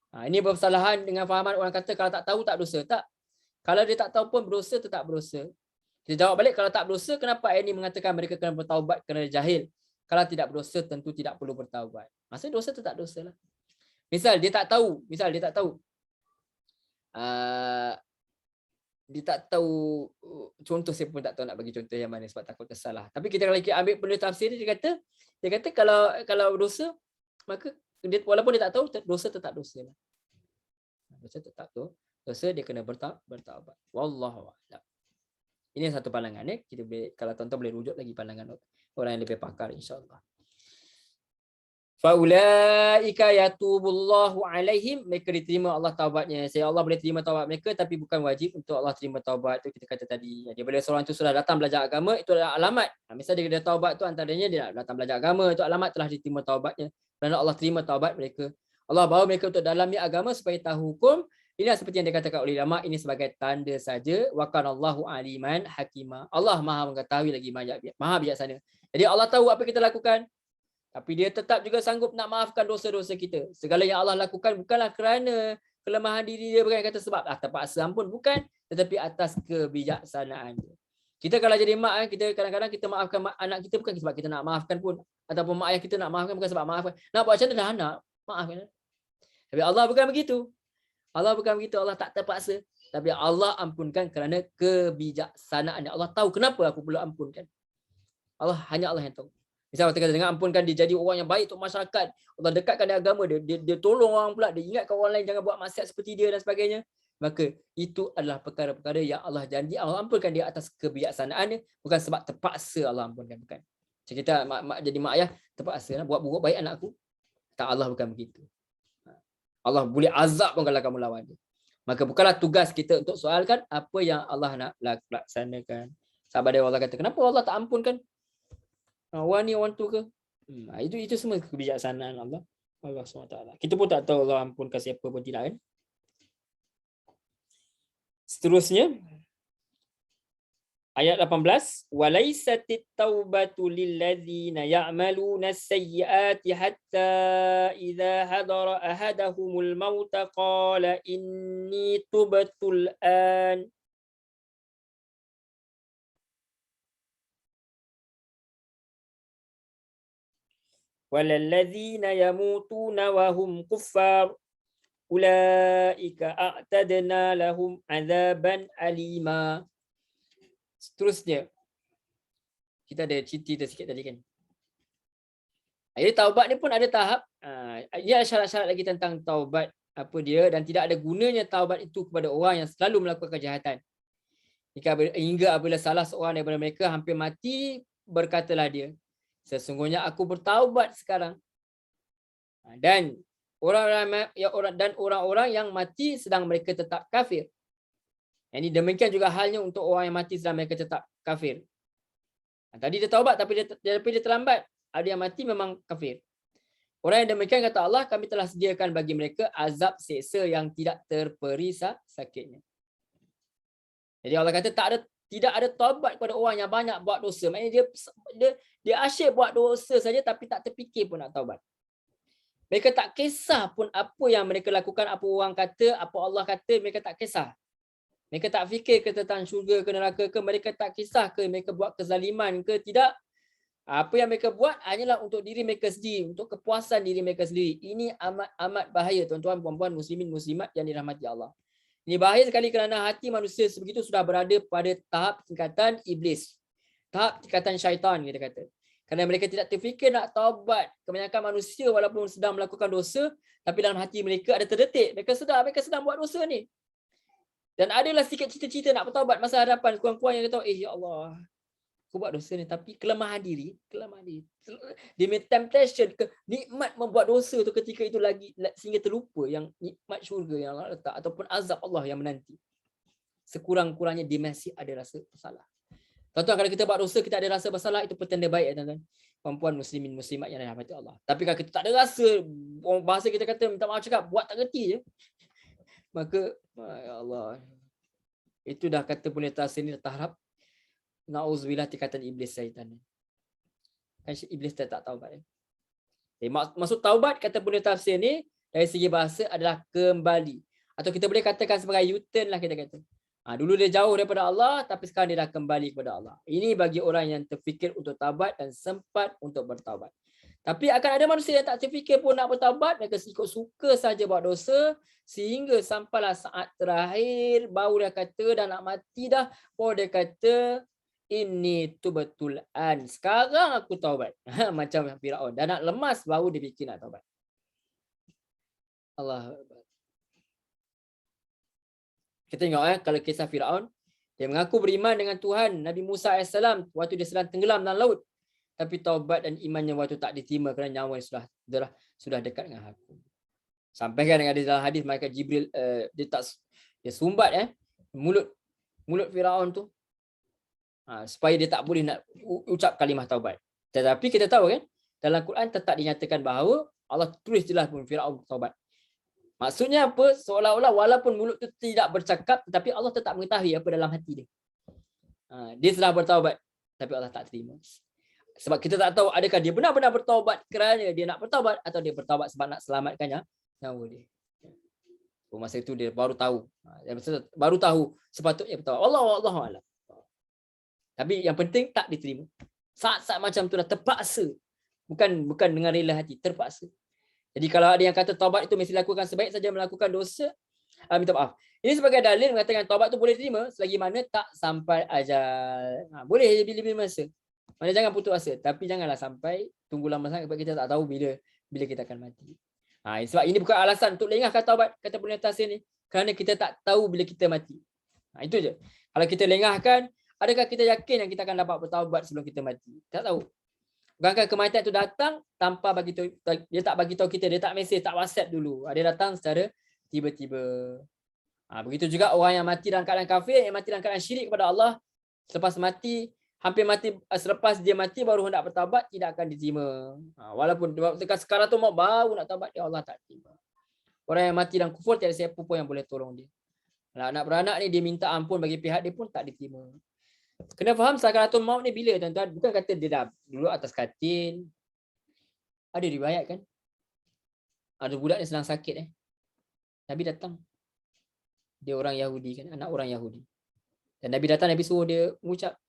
Ini bersalahan dengan fahaman orang kata kalau tak tahu tak dosa. Tak. Kalau dia tak tahu pun berdosa, tetap berdosa. Kita jawab balik, kalau tak berdosa, kenapa ayat ini mengatakan mereka kena bertaubat kerana jahil? Kalau tidak berdosa, tentu tidak perlu bertaubat. Maksudnya dosa tetap dosa lah. Misal dia tak tahu. Dia tak tahu, contoh saya pun tak tahu nak bagi contoh yang mana sebab takut tersalah. Tapi kita kalau ambil penulis tafsir dia kata kalau dosa, maka dia, walaupun dia tak tahu, dosa tetap dosa lah. Dosa tetap tu. Dosa dia kena bertaubat. Wallahu a'lam. Ini satu pandangan ya. Kita boleh, kalau tuan-tuan boleh rujuk lagi pandangan orang yang lebih pakar, insya-Allah. Faulaika yatubullahu alaihim, mereka diterima Allah taubatnya. Saya Allah boleh terima taubat mereka, tapi bukan wajib untuk Allah terima taubat. Itu kita kata tadi. Jadi bila seorang itu sudah datang belajar agama, itu adalah alamat. Misalnya dia taubat tu antaranya dia datang belajar agama, itu alamat telah diterima taubatnya. Kerana Allah terima taubat mereka. Allah bawa mereka untuk dalami agama supaya tahu hukum. Ini seperti yang dikatakan oleh ulama, ini sebagai tanda saja. Wa kanallahu aliman hakima. Allah Maha mengetahui lagi Maha bijaksana. Jadi Allah tahu apa kita lakukan. Tapi dia tetap juga sanggup nak maafkan dosa-dosa kita. Segala yang Allah lakukan bukanlah kerana kelemahan diri dia, bukan kata sebab terpaksa ampun, bukan, tetapi atas kebijaksanaan dia. Kita kalau jadi mak, kita kadang-kadang kita maafkan anak kita bukan sebab kita nak maafkan pun, ataupun mak ayah kita nak maafkan bukan sebab maafkan. Nak buat macam mana dah anak, maafkan. Tapi Allah bukan begitu. Allah bukan begitu, Allah tak terpaksa. Tapi Allah ampunkan kerana kebijaksanaan. Allah tahu kenapa aku perlu ampunkan. Hanya Allah yang tahu. Misal kita kata dengan ampunkan dia jadi orang yang baik untuk masyarakat. Allah dekatkan dia agama dia tolong orang pula, dia ingatkan orang lain jangan buat maksiat seperti dia dan sebagainya. Maka itu adalah perkara-perkara yang Allah janji Allah ampunkan dia atas kebijaksanaannya, bukan sebab terpaksa Allah ampunkan, bukan. Macam kita jadi mak ayah terpaksa buat buruk baik anakku. Tak, Allah bukan begitu. Allah boleh azab pun kalau kamu lawan dia. Maka bukanlah tugas kita untuk soalkan apa yang Allah nak laksanakan. Sahabat dia Allah kata, kenapa Allah tak ampunkan orang ni orang tu ke? Itu semua kebijaksanaan Allah SWT. Kita pun tak tahu Allah ampunkan siapa pun tidak, kan? Seterusnya ayat 18, walaisatit taubatu lilladzina ya'maluna as-sayyi'ati hatta idza hadara ahadahumul maut qala inni tubtul an. Walalladzina yamutuna wa hum kuffar ulaika a'tadna lahum azaban alima. Seterusnya kita ada cerita sikit tadi, kan. Jadi taubat ni pun ada tahap. Dia ada syarat-syarat lagi tentang taubat, apa dia, dan tidak ada gunanya taubat itu kepada orang yang selalu melakukan kejahatan. Hingga apabila salah seorang daripada mereka hampir mati, berkatalah dia, sesungguhnya aku bertaubat sekarang. Dan orang-orang yang mati sedang mereka tetap kafir. Ini demikian juga halnya untuk orang yang mati sedang mereka tetap kafir. Tadi dia taubat tapi dia terlambat. Ada yang mati memang kafir. Orang yang demikian kata Allah, kami telah sediakan bagi mereka azab seksa yang tidak terperi sakitnya. Jadi Allah kata tidak ada taubat kepada orang yang banyak buat dosa. Maknanya dia asyik buat dosa saja tapi tak terfikir pun nak taubat. Mereka tak kisah pun apa yang mereka lakukan, apa orang kata, apa Allah kata, mereka tak kisah. Mereka tak fikir ke tentang syurga ke neraka ke, mereka tak kisah ke mereka buat kezaliman ke, tidak. Apa yang mereka buat hanyalah untuk diri mereka sendiri, untuk kepuasan diri mereka sendiri. Ini amat bahaya, tuan-tuan, puan-puan, muslimin, muslimat yang dirahmati Allah. Ini bahaya sekali kerana hati manusia sebegitu sudah berada pada tahap tingkatan iblis. Tahap tingkatan syaitan, kita kata. Kerana mereka tidak terfikir nak taubat. Kebanyakan manusia walaupun sedang melakukan dosa, tapi dalam hati mereka ada terdetik. Mereka sedang buat dosa ni. Dan adalah sikit cita-cita nak bertaubat masa hadapan kurang-kurang yang kata, ya Allah, aku buat dosa ni, tapi kelemahan diri. Dia punya temptation, nikmat membuat dosa tu ketika itu lagi, sehingga terlupa yang nikmat syurga yang Allah letak, ataupun azab Allah yang menanti. Sekurang-kurangnya dia masih ada rasa bersalah. Tuan-tuan, kalau kita buat dosa, kita ada rasa bersalah, itu petanda baik, tuan-tuan. Perempuan muslimin muslimat yang dirahmati Allah. Tapi kalau kita tak ada rasa, bahasa kita kata minta maaf cakap, buat tak reti je, maka ya Allah, itu dah kata boleh tafsir ni tahap na'udzubillah tingkatan iblis syaitan. Kan iblis tak taubat. Maksud taubat kata boleh tafsir ni dari segi bahasa adalah kembali, atau kita boleh katakan sebagai U-turn lah, kita kata. Dulu dia jauh daripada Allah, tapi sekarang dia dah kembali kepada Allah. Ini bagi orang yang terfikir untuk taubat dan sempat untuk bertaubat. Tapi akan ada manusia yang tak terfikir pun nak bertaubat, mereka ikut suka saja buat dosa, sehingga sampailah saat terakhir baru dia kata dah nak mati dah, baru dia kata ini tubtul an, sekarang aku taubat. Macam Firaun, dah nak lemas baru dia fikir nak taubat. Allah. Kita tengok kalau kisah Firaun, dia mengaku beriman dengan Tuhan Nabi Musa AS waktu dia sedang tenggelam dalam laut. tapi taubat dan imannya waktu tak diterima kerana nyawa sudah dekat dengan aku. Sampai kan ada dalam hadis malaikat Jibril dia sumbat mulut Firaun tu supaya dia tak boleh nak ucap kalimah taubat. Tetapi kita tahu kan dalam Quran tetap dinyatakan bahawa Allah tulis jelas pun Firaun taubat. Maksudnya apa? Seolah-olah walaupun mulut tu tidak bercakap, tetapi Allah tetap mengetahui apa dalam hati dia. Dia telah bertaubat, tapi Allah tak terima. Sebab kita tak tahu adakah dia benar-benar bertaubat kerana dia nak bertaubat atau dia bertaubat sebab nak selamatkan nyawa dia. Masa itu dia baru tahu. Baru tahu sepatutnya bertaubat. Allahu a'lam. Tapi yang penting tak diterima. Saat-saat macam tu dah terpaksa. Bukan dengan rela hati, terpaksa. Jadi kalau ada yang kata taubat itu mesti lakukan sebaik saja melakukan dosa, minta maaf. Ini sebagai dalil mengatakan taubat itu boleh terima selagi mana tak sampai ajal. Boleh lebih masa. Mana jangan putus asa, tapi janganlah sampai tunggu lama sangat sebab kita tak tahu bila kita akan mati. Sebab ini bukan alasan untuk lengahkan taubat, kata Ibnu Tatsir ni, kerana kita tak tahu bila kita mati. Itu je. Kalau kita lengahkan, adakah kita yakin yang kita akan dapat bertaubat sebelum kita mati? Tak tahu. Bukankah kematian itu datang tanpa bagi tahu, dia tak bagi tahu kita, dia tak mesej, tak WhatsApp dulu. Dia datang secara tiba-tiba. Begitu juga orang yang mati dalam keadaan kafir, yang mati dalam keadaan syirik kepada Allah, selepas mati, hampir mati, selepas dia mati baru hendak bertaubat, tidak akan diterima. Walaupun dekat sekarang tu mau baru nak taubat, ya Allah tak terima. Orang yang mati dalam kufur, tiada siapa pun yang boleh tolong dia. Anak beranak ni dia minta ampun bagi pihak dia pun tak diterima. Kena faham sakaratul maut ni bila, tuan-tuan. Bukan kata dia dah dulu atas katil. Ada riwayat kan. Ada budak yang sedang sakit. Nabi datang. Dia orang Yahudi kan. Anak orang Yahudi. Dan Nabi datang, Nabi suruh dia mengucap.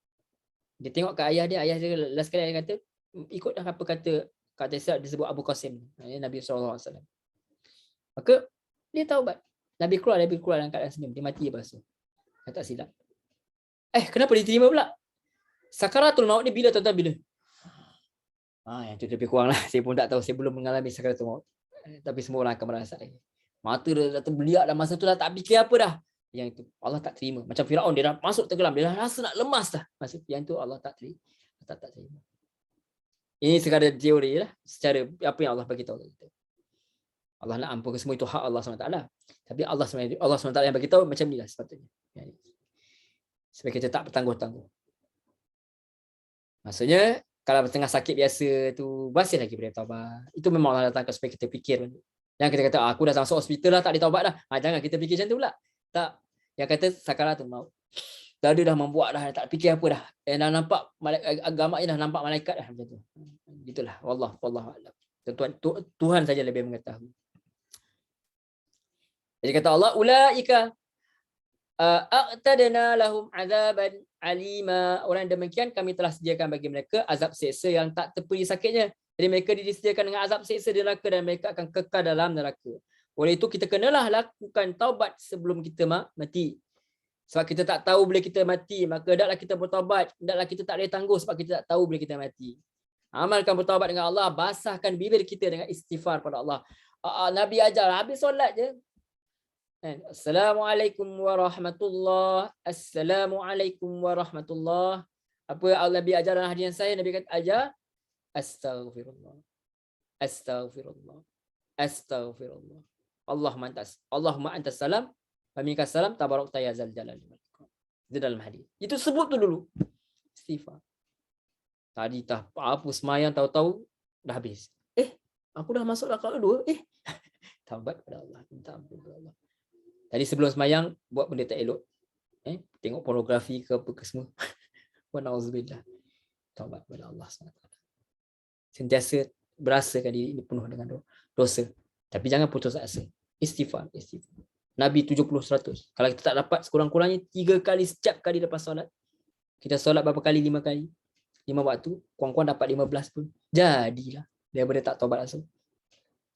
Dia tengok ke ayah dia. Ayah dia last kali dia kata, ikutlah apa kata Islam disebut Abu Qasim. Nabi SAW. Maka dia taubat. Nabi keluar dalam keadaan senyum. Dia mati lepas tu. Tak silap. Kenapa diterima pula? Sakaratul maut ni bila, tuan-tuan, bila? Yang tu lebih kurang lah. Saya pun tak tahu. Saya belum mengalami sakaratul maut. Tapi semua orang akan merasa. Mata dia dah terbeliak dah. Masa tu dah tak fikir apa dah. Yang itu Allah tak terima. Macam Firaun, dia dah masuk tenggelam. Dia dah rasa nak lemas dah. Masa yang tu Allah tak terima. Tak terima. Ini sekadar teori lah. Secara apa yang Allah bagi tahu kita. Allah nak ampunkan semua itu hak Allah SWT. Tapi Allah SWT yang bagi tahu macam ni lah sepatutnya. Supaya kita tak bertangguh-tangguh. Maksudnya, kalau tengah sakit biasa tu, masih lagi boleh taubat. Itu memang Allah datangkan supaya kita fikir. Yang kita kata, aku dah masuk hospital lah, tak ditaubat dah. Jangan kita fikir macam tu pula. Tak. Yang kata, sakaratul maut. Dia dah membuat dah, tak fikir apa dah. Dah nampak, agama dah nampak malaikat dah. Macam tu. Itulah. Wallahualam. Tuhan saja lebih mengetahui. Jadi kata Allah, ulaika a'tadna lahum azaban alima. Orang demikian kami telah sediakan bagi mereka azab seksa yang tak terperi sakitnya. Jadi mereka disediakan dengan azab seksa di neraka dan mereka akan kekal dalam neraka. Oleh itu kita kenalah lakukan taubat sebelum kita mati. Sebab kita tak tahu bila kita mati, maka hendaklah kita bertaubat. Hendaklah kita tak boleh tangguh sebab kita tak tahu bila kita mati. Amalkan bertaubat dengan Allah, basahkan bibir kita dengan istighfar pada Allah. Nabi ajar habis solat je. Assalamualaikum warahmatullahi. Assalamualaikum warahmatullahi. Apa Nabi ajar dalam hadian saya? Nabi kata ajar astaghfirullah. Astaghfirullah. Astaghfirullah. Allahumma antas salam wa minkas salam tabarakta ya zal jalali wal ikram. Itu dalam hadis. Itu sebut tu dulu. Istighfar. Tadi tak apa semayang tahu-tahu dah habis. Aku dah masuk rakaat kedua. Taubat kepada Allah. Minta ampun kepada Allah. Tadi sebelum semayang buat benda tak elok. Tengok pornografi ke apa ke semua. Wa na'udzubillah. Taubat kepada Allah SWT. Sentiasa berasakan diri ini penuh dengan dosa. Tapi jangan putus asa. Istighfar. Nabi 70-100. Kalau kita tak dapat sekurang-kurangnya 3 kali setiap kali lepas solat. Kita solat berapa kali? 5 kali. 5 waktu. Kurang-kurang dapat 15 pun. Jadilah. Daripada tak taubat langsung.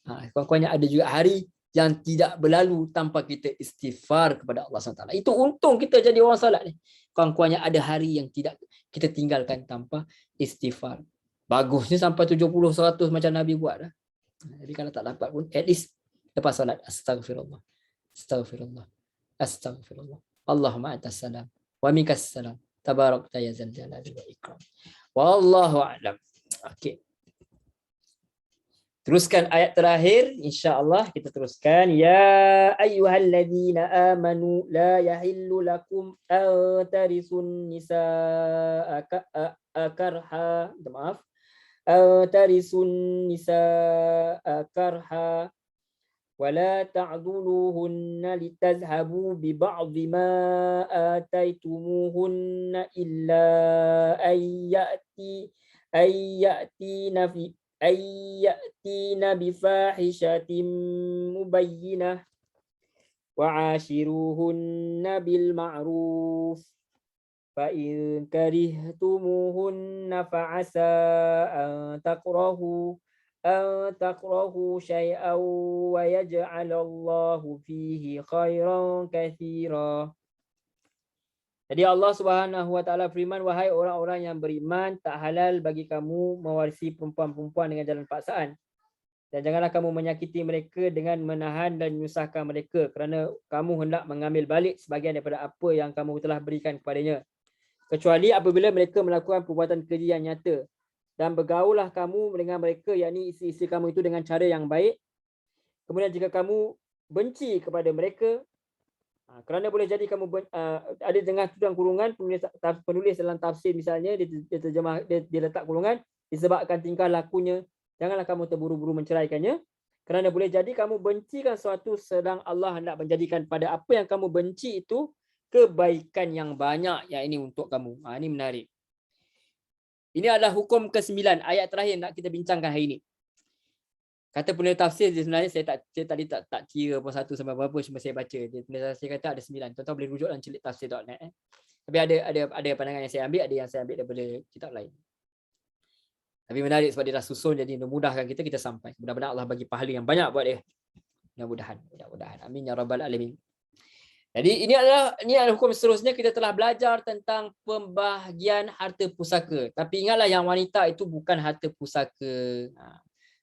Kurang-kurangnya ada juga hari yang tidak berlalu tanpa kita istighfar kepada Allah SWT. Itu untung kita jadi orang salat ni. Kurang-kurangnya ada hari yang tidak kita tinggalkan tanpa istighfar. Bagusnya sampai 70-100 macam Nabi buat dah. Jadi kalau tak dapat pun, at least lepas salat, astaghfirullah. Astaghfirullah. Astaghfirullah. Allahumma antas salam. Wa minkas salam. Tabarakta ya zal jalali wal ikram. Wallahu a'lam. Okey. Teruskan ayat terakhir, insya-Allah kita teruskan. Ya ayyuhalladzina amanu la yahillu lakum an tarisun nisaa karha. Maaf. Tarisun nisaa karha ولا تعضلوهن لتذهبوا ببعض ما آتيتموهن إلا أن يأتين بفاحشة مبينة وعاشروهن بالمعروف فإن كرهتموهن فعسى أن تكرهوا شيئا ويجعل الله فيه خيرا كثيرا. Jadi Allah Subhanahu wa taala firman, wahai orang-orang yang beriman, tak halal bagi kamu mewarisi perempuan-perempuan dengan jalan paksaan. Dan janganlah kamu menyakiti mereka dengan menahan dan menyusahkan mereka, kerana kamu hendak mengambil balik sebahagian daripada apa yang kamu telah berikan kepadanya. Kecuali apabila mereka melakukan perbuatan keji yang nyata. Dan bergaullah kamu dengan mereka, yakni isteri-isteri kamu itu, dengan cara yang baik. Kemudian jika kamu benci kepada mereka, kerana boleh jadi kamu ada dengan tudang kurungan, penulis dalam tafsir misalnya dia letak kurungan disebabkan tingkah lakunya, janganlah kamu terburu-buru menceraikannya, kerana boleh jadi kamu bencikan sesuatu sedang Allah hendak menjadikan pada apa yang kamu benci itu kebaikan yang banyak, yang ini untuk kamu. Ini menarik. Ini adalah hukum ke-9, ayat terakhir nak kita bincangkan hari ini. Kata penulis tafsir sebenarnya saya tak kira pun 1 sampai berapa, cuma saya baca. Penulis tafsir kata ada 9. Tuan-tuan boleh rujuk dalam celik-tafsir.net. Tapi ada pandangan yang saya ambil, ada yang saya ambil daripada kitab lain. Tapi menarik sebab dia dah susun, jadi memudahkan kita sampai. Mudah-mudahan Allah bagi pahala yang banyak buat dia. Mudah-mudahan. Amin ya rabbal alamin. Jadi ini adalah hukum seterusnya. Kita telah belajar tentang pembahagian harta pusaka. Tapi ingatlah yang wanita itu bukan harta pusaka.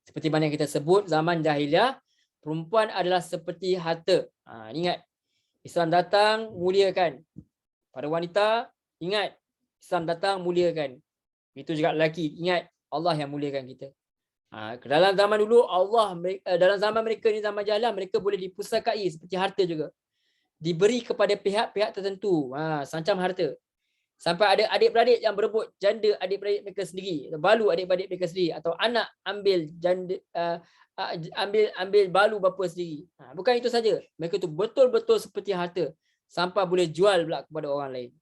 Seperti mana yang kita sebut, zaman jahiliah, perempuan adalah seperti harta. Ingat, Islam datang, muliakan. Pada wanita, ingat, Islam datang, muliakan. Itu juga lelaki, ingat, Allah yang muliakan kita. Dalam zaman dulu, dalam zaman mereka ni, zaman jahiliah, mereka boleh dipusakai seperti harta juga. Diberi kepada pihak-pihak tertentu, semacam harta. Sampai ada adik-beradik yang berebut janda adik-beradik mereka sendiri, balu adik-beradik mereka sendiri, atau anak ambil janda ambil balu bapa sendiri. Bukan itu saja, mereka tu betul-betul seperti harta sampai boleh jual pula kepada orang lain.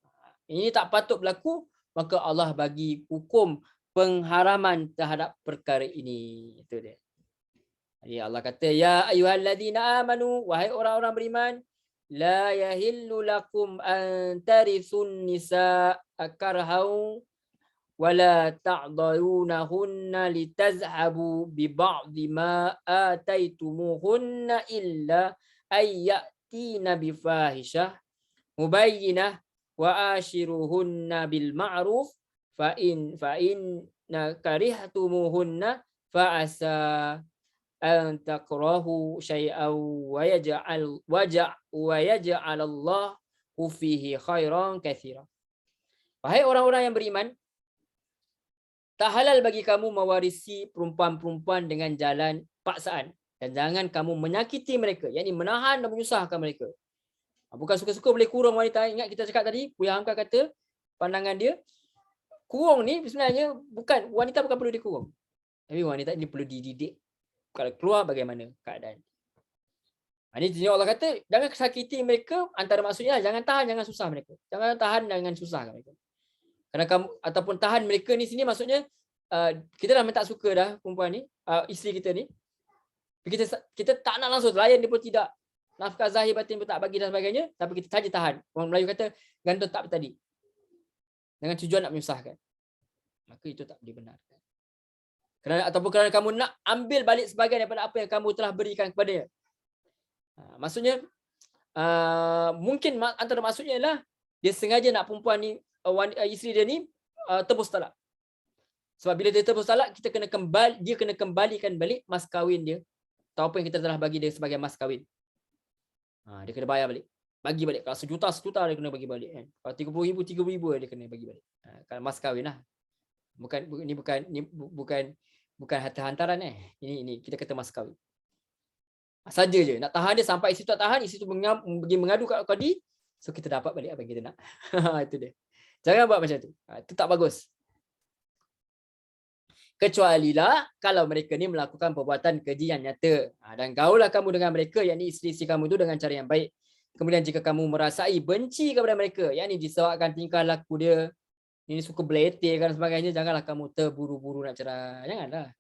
Ini tak patut berlaku, maka Allah bagi hukum pengharaman terhadap perkara ini. Itu dia. Jadi Allah kata, ya ayyuhalladzina amanu, wahai orang-orang beriman, la yahillu lakum an tarisun nisa karhau wala ta'dalunahunna litazhabu bi ba'di ma ataitumuhunna illa ayyatina bi fahishah mubayyinah wa ashiruhunna bil ma'ruf fa in karihtumuhunna fa asa an takrahu syai'an wa yaj'al Allahu fihi khairan katsira. Wahai orang-orang yang beriman, tak halal bagi kamu mewarisi perempuan-perempuan dengan jalan paksaan, dan jangan kamu menyakiti mereka, yakni menahan dan menyusahkan mereka. Bukan suka-suka boleh kurung wanita. Ingat kita cakap tadi, Buya Hamka kata pandangan dia, kurung ni sebenarnya wanita bukan perlu dikurung, tapi wanita ini perlu dididik. Kalau keluar bagaimana keadaan. Ini Allah kata, jangan sakiti mereka, antara maksudnya jangan tahan, jangan susah mereka. Jangan tahan, jangan susahkan mereka. Kerana kamu ataupun tahan mereka ni sini maksudnya kita dah tak suka dah perempuan ni, isteri kita ni. Kita tak nak langsung layan dia pun tidak. Nafkah zahir batin pun tak bagi dan sebagainya, tapi kita saja tahan. Orang Melayu kata gantung tak bertadi. Dengan tujuan nak menyusahkan. Maka itu tak dibenarkan. Kerana kamu nak ambil balik sebahagian daripada apa yang kamu telah berikan kepadanya. Maksudnya mungkin antara maksudnya ialah dia sengaja nak perempuan ni, isteri dia ni tebus talak. Sebab bila dia tebus talak, dia kena kembalikan balik mas kahwin dia, atau apa yang kita telah bagi dia sebagai mas kahwin. Dia kena bayar balik. Bagi balik. Kalau sejuta dia kena bagi balik kan. Kalau 30,000 dia kena bagi balik. Kalau mas kahwin lah. Bukan harta hantaran Ini kita kata mas kahwin. Saja je nak tahan dia sampai isteri tu tak tahan, isteri tu pergi mengadu kat qadi, so kita dapat balik apa yang kita nak. Itu dia. Jangan buat macam tu. Itu tak bagus. Kecuali lah kalau mereka ni melakukan perbuatan keji yang nyata. Dan gaulah kamu dengan mereka, yakni isteri-isteri kamu tu dengan cara yang baik. Kemudian jika kamu merasai benci kepada mereka, yakni disebabkan tingkah laku dia, ini suka beletir dan sebagainya, janganlah kamu terburu-buru nak cerai. Janganlah.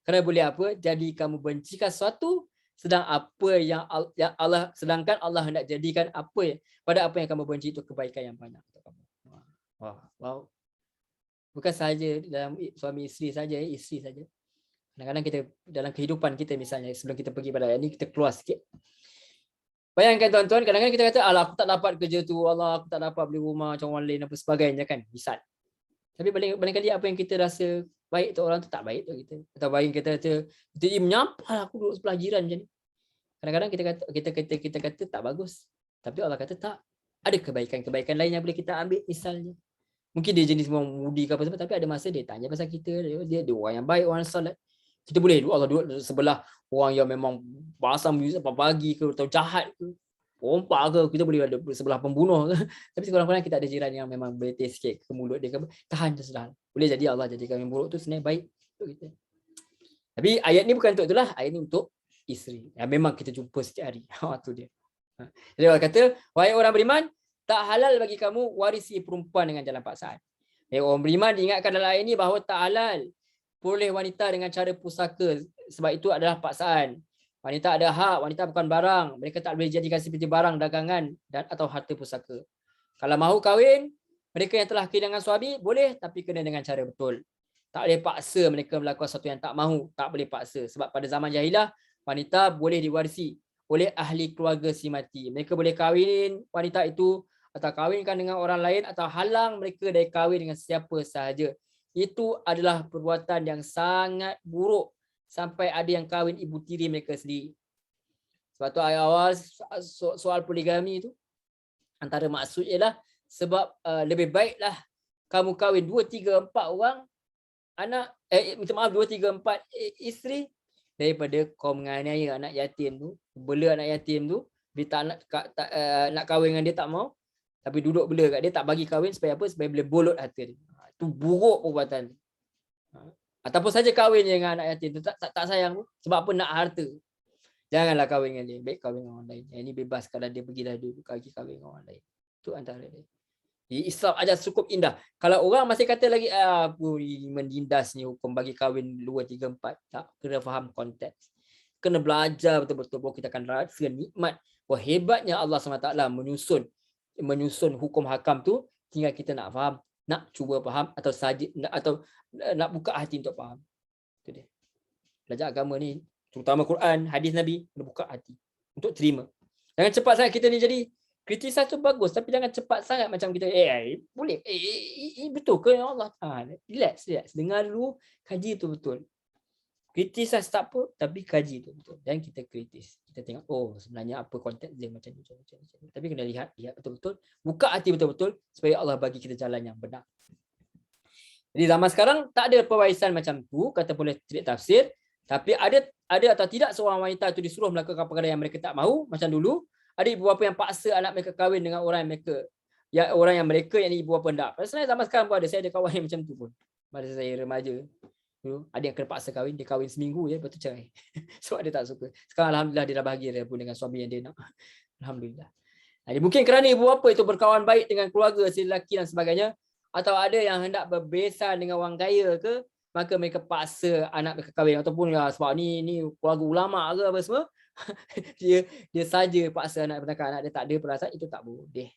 Kerana boleh apa? Jadi kamu bencikan sesuatu sedangkan Allah hendak jadikan pada apa yang kamu benci itu kebaikan yang banyak untuk kamu. Wow. Bukan sahaja dalam suami isteri saja, isteri saja. Kadang-kadang kita dalam kehidupan kita misalnya sebelum kita pergi pada ini kita keluar sikit. Bayangkan tuan-tuan, kadang-kadang kita kata, alah aku tak dapat kerja tu, Allah aku tak dapat beli rumah macam orang lain apa sebagainya kan. Misal. Tapi barangkali apa yang kita rasa baik tu orang tu tak baik tu kita. Atau baik kita menyapa aku duduk sebelah jiran macam ni. Kadang-kadang kita kata tak bagus. Tapi Allah kata tak. Ada kebaikan-kebaikan lain yang boleh kita ambil misalnya. Mungkin dia jenis orang mudi ke apa-apa, tapi ada masa dia tanya pasal kita, dia orang yang baik, orang yang solat. Kita boleh duduk sebelah orang yang memang pasang muzik pagi ke atau jahat ke, pompak ke, kita boleh ada sebelah pembunuh ke. Tapi sekurang-kurangnya kita ada jiran yang memang beletir sikit ke mulut dia ke, tahan je sudah. Boleh jadi Allah jadikan yang buruk tu sebenarnya baik untuk kita. Tapi ayat ni bukan untuk itulah, ayat ni untuk isteri. Yang memang kita jumpa setiap hari. Tu dia. Jadi Allah kata, wahai orang beriman, tak halal bagi kamu warisi perempuan dengan jalan paksaan. Orang beriman diingatkan dalam ayat ini bahawa tak halal boleh wanita dengan cara pusaka, sebab itu adalah paksaan. Wanita ada hak, wanita bukan barang. Mereka tak boleh dijadikan seperti barang dagangan dan atau harta pusaka. Kalau mahu kahwin, mereka yang telah kehilangan suami boleh, tapi kena dengan cara betul. Tak boleh paksa mereka melakukan sesuatu yang tak mahu, tak boleh paksa. Sebab pada zaman jahilah, wanita boleh diwarisi oleh ahli keluarga si mati. Mereka boleh kahwin wanita itu atau kahwinkan dengan orang lain atau halang mereka dari kahwin dengan siapa sahaja. Itu adalah perbuatan yang sangat buruk sampai ada yang kahwin ibu tiri mereka sendiri. Sebab tu awal soal poligami itu antara maksud ialah sebab lebih baiklah kamu kahwin 2, 3, 4 orang anak minta maaf 2, 3, 4 isteri daripada kau menganiaya anak yatim tu, bela anak yatim tu, dia tak nak kahwin dengan dia tak mau, tapi duduk bela kat dia tak bagi kahwin supaya apa? Supaya boleh bolot harta dia. Itu buruk perbuatan. Ataupun saja kahwin dengan anak yatim tu tak sayang pun. Sebab apa? Nak harta. Janganlah kahwin dengan dia. Baik kahwin dengan orang lain. Yang ini bebas kalau dia pergilah dulu kahwin dengan orang lain. Itu antara dia. Islam ajar cukup indah. Kalau orang masih kata lagi menindas ni hukum bagi kahwin 2, 3, 4. Tak, kena faham konteks. Kena belajar betul-betul bahawa kita akan rasa nikmat. Wah, hebatnya Allah SWT menyusun hukum hakam tu, tinggal kita nak faham, nak cuba faham atau nak buka hati untuk faham. Itu dia. Belajar agama ni, terutama Quran, hadis Nabi, kena buka hati untuk terima. Jangan cepat sangat kita ni jadi kritisasi tu bagus, tapi jangan cepat sangat macam kita boleh betul ke ya Allah? Relax, dengar dulu, kaji tu betul. Kritisasi tak apa, tapi kaji tu betul. Dan kita kritis. Kita tengok, sebenarnya apa konteks dia macam ni. Tapi kena lihat betul-betul. Buka hati betul-betul supaya Allah bagi kita jalan yang benar. Jadi zaman sekarang tak ada pewarisan macam tu, kata boleh tidak tafsir. Tapi ada atau tidak seorang wanita itu disuruh melakukan perkara yang mereka tak mahu, macam dulu. Ada ibu bapa yang paksa anak mereka kahwin dengan orang yang mereka yang ibu bapa hendak. Sebenarnya zaman sekarang pun ada. Saya ada kawan yang macam tu pun. Masa saya remaja. Ada yang kena paksa kahwin, dia kahwin seminggu je, lepas tu cerai. Sebab dia tak suka. Sekarang Alhamdulillah dia dah bahagia pun dengan suami yang dia nak. Alhamdulillah. Jadi mungkin kerana ibu bapa itu berkawan baik dengan keluarga si lelaki dan sebagainya, atau ada yang hendak berbesan dengan orang kaya ke, maka mereka paksa anak mereka kahwin. Ataupun sebab ni keluarga ulama ke apa semua, dia saja paksa anak dia tak ada perasaan, itu tak boleh.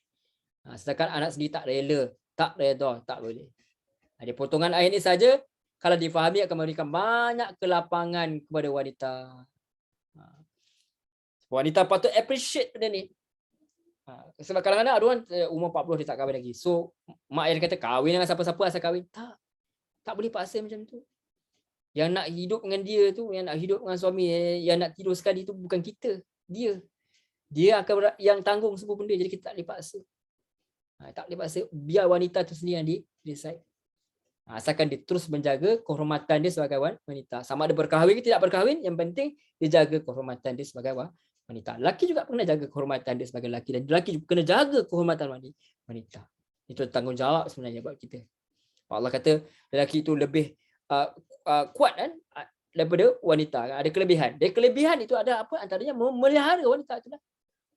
Sedangkan anak sendiri tak rela, tak reda, tak boleh. Jadi potongan ayat ini saja kalau difahami akan memberikan banyak kelapangan kepada wanita. Wanita patut appreciate benda ni. Sebab kadang-kadang ada orang umur 40 dia tak kahwin lagi. So mak ayah kata kahwin dengan siapa-siapa asal kahwin. Tak boleh paksa macam tu. Yang nak hidup dengan dia tu, yang nak hidup dengan suami, yang nak tidur sekali tu bukan kita. Dia akan yang tanggung semua benda. Jadi kita tak boleh paksa. Tak boleh paksa. Biar wanita tu sendiri yang decide. Asalkan dia terus menjaga kehormatan dia sebagai wanita. Sama ada berkahwin ke tidak berkahwin, yang penting dia jaga kehormatan dia sebagai wanita. Lelaki juga kena jaga kehormatan dia sebagai lelaki, dan lelaki juga kena jaga kehormatan wanita. Itu tanggungjawab sebenarnya buat kita. Allah kata lelaki itu lebih kuat kan daripada wanita. Ada kelebihan. Dari kelebihan itu ada apa? Antaranya memelihara wanita itu.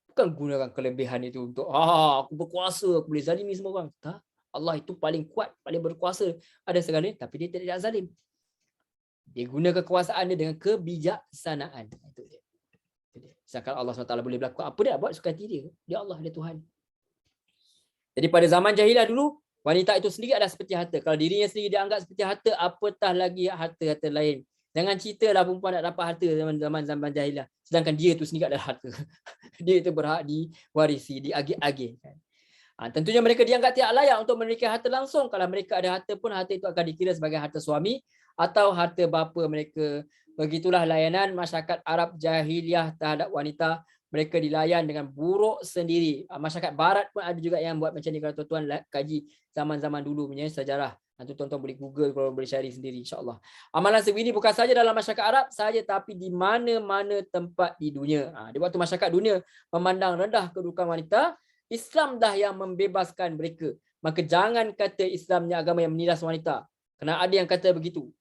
Bukan gunakan kelebihan itu untuk aku berkuasa, aku boleh zalimi semua orang. Tak. Allah itu paling kuat, paling berkuasa ada segalanya, tapi dia tidak zalim. Dia guna kekuasaan dia dengan kebijaksanaan. Itu dia. Sedangkan Allah SWT boleh berlaku apa dia buat suka hati dia. Dia Allah, dia Tuhan. Jadi pada zaman jahiliah dulu, wanita itu sendiri adalah seperti harta. Kalau dirinya sendiri dianggap seperti harta, apatah lagi harta-harta lain. Jangan ceritalah perempuan nak dapat harta zaman jahiliah. Sedangkan dia itu sendiri adalah harta. Dia itu berhak diwarisi, diagih-agih. Tentunya mereka dianggap tidak layak untuk memiliki harta langsung. Kalau mereka ada harta pun, harta itu akan dikira sebagai harta suami atau harta bapa mereka. Begitulah layanan masyarakat Arab jahiliah terhadap wanita. Mereka dilayan dengan buruk sendiri. Masyarakat barat pun ada juga yang buat macam ni. Kalau tuan-tuan kaji zaman-zaman dulu punya sejarah, nanti tuan-tuan boleh Google, kalau boleh cari sendiri, insyaAllah. Amalan sebegini bukan saja dalam masyarakat Arab saja, tapi di mana-mana tempat di dunia. Di waktu masyarakat dunia memandang rendah kedudukan wanita, Islam dah yang membebaskan mereka. Maka jangan kata Islamnya agama yang menindas wanita. Kerana ada yang kata begitu.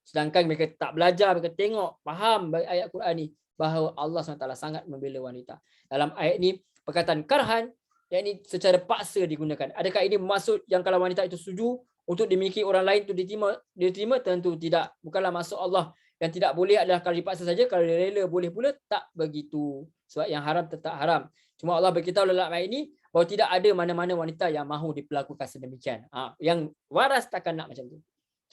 Sedangkan mereka tak belajar, mereka tengok, faham ayat Quran ni, bahawa Allah SWT sangat membela wanita. Dalam ayat ni, perkataan karhan, yang ini secara paksa digunakan. Adakah ini maksud yang kalau wanita itu setuju untuk dimiliki orang lain itu diterima? Tentu tidak. Bukanlah maksud Allah. Yang tidak boleh adalah kalau dipaksa saja, kalau dia rela boleh pula, tak begitu. Sebab yang haram tetap haram. Cuma Allah beritahu dalam ayat ini bahawa tidak ada mana-mana wanita yang mahu diperlakukan sedemikian. Yang waras takkan nak macam tu.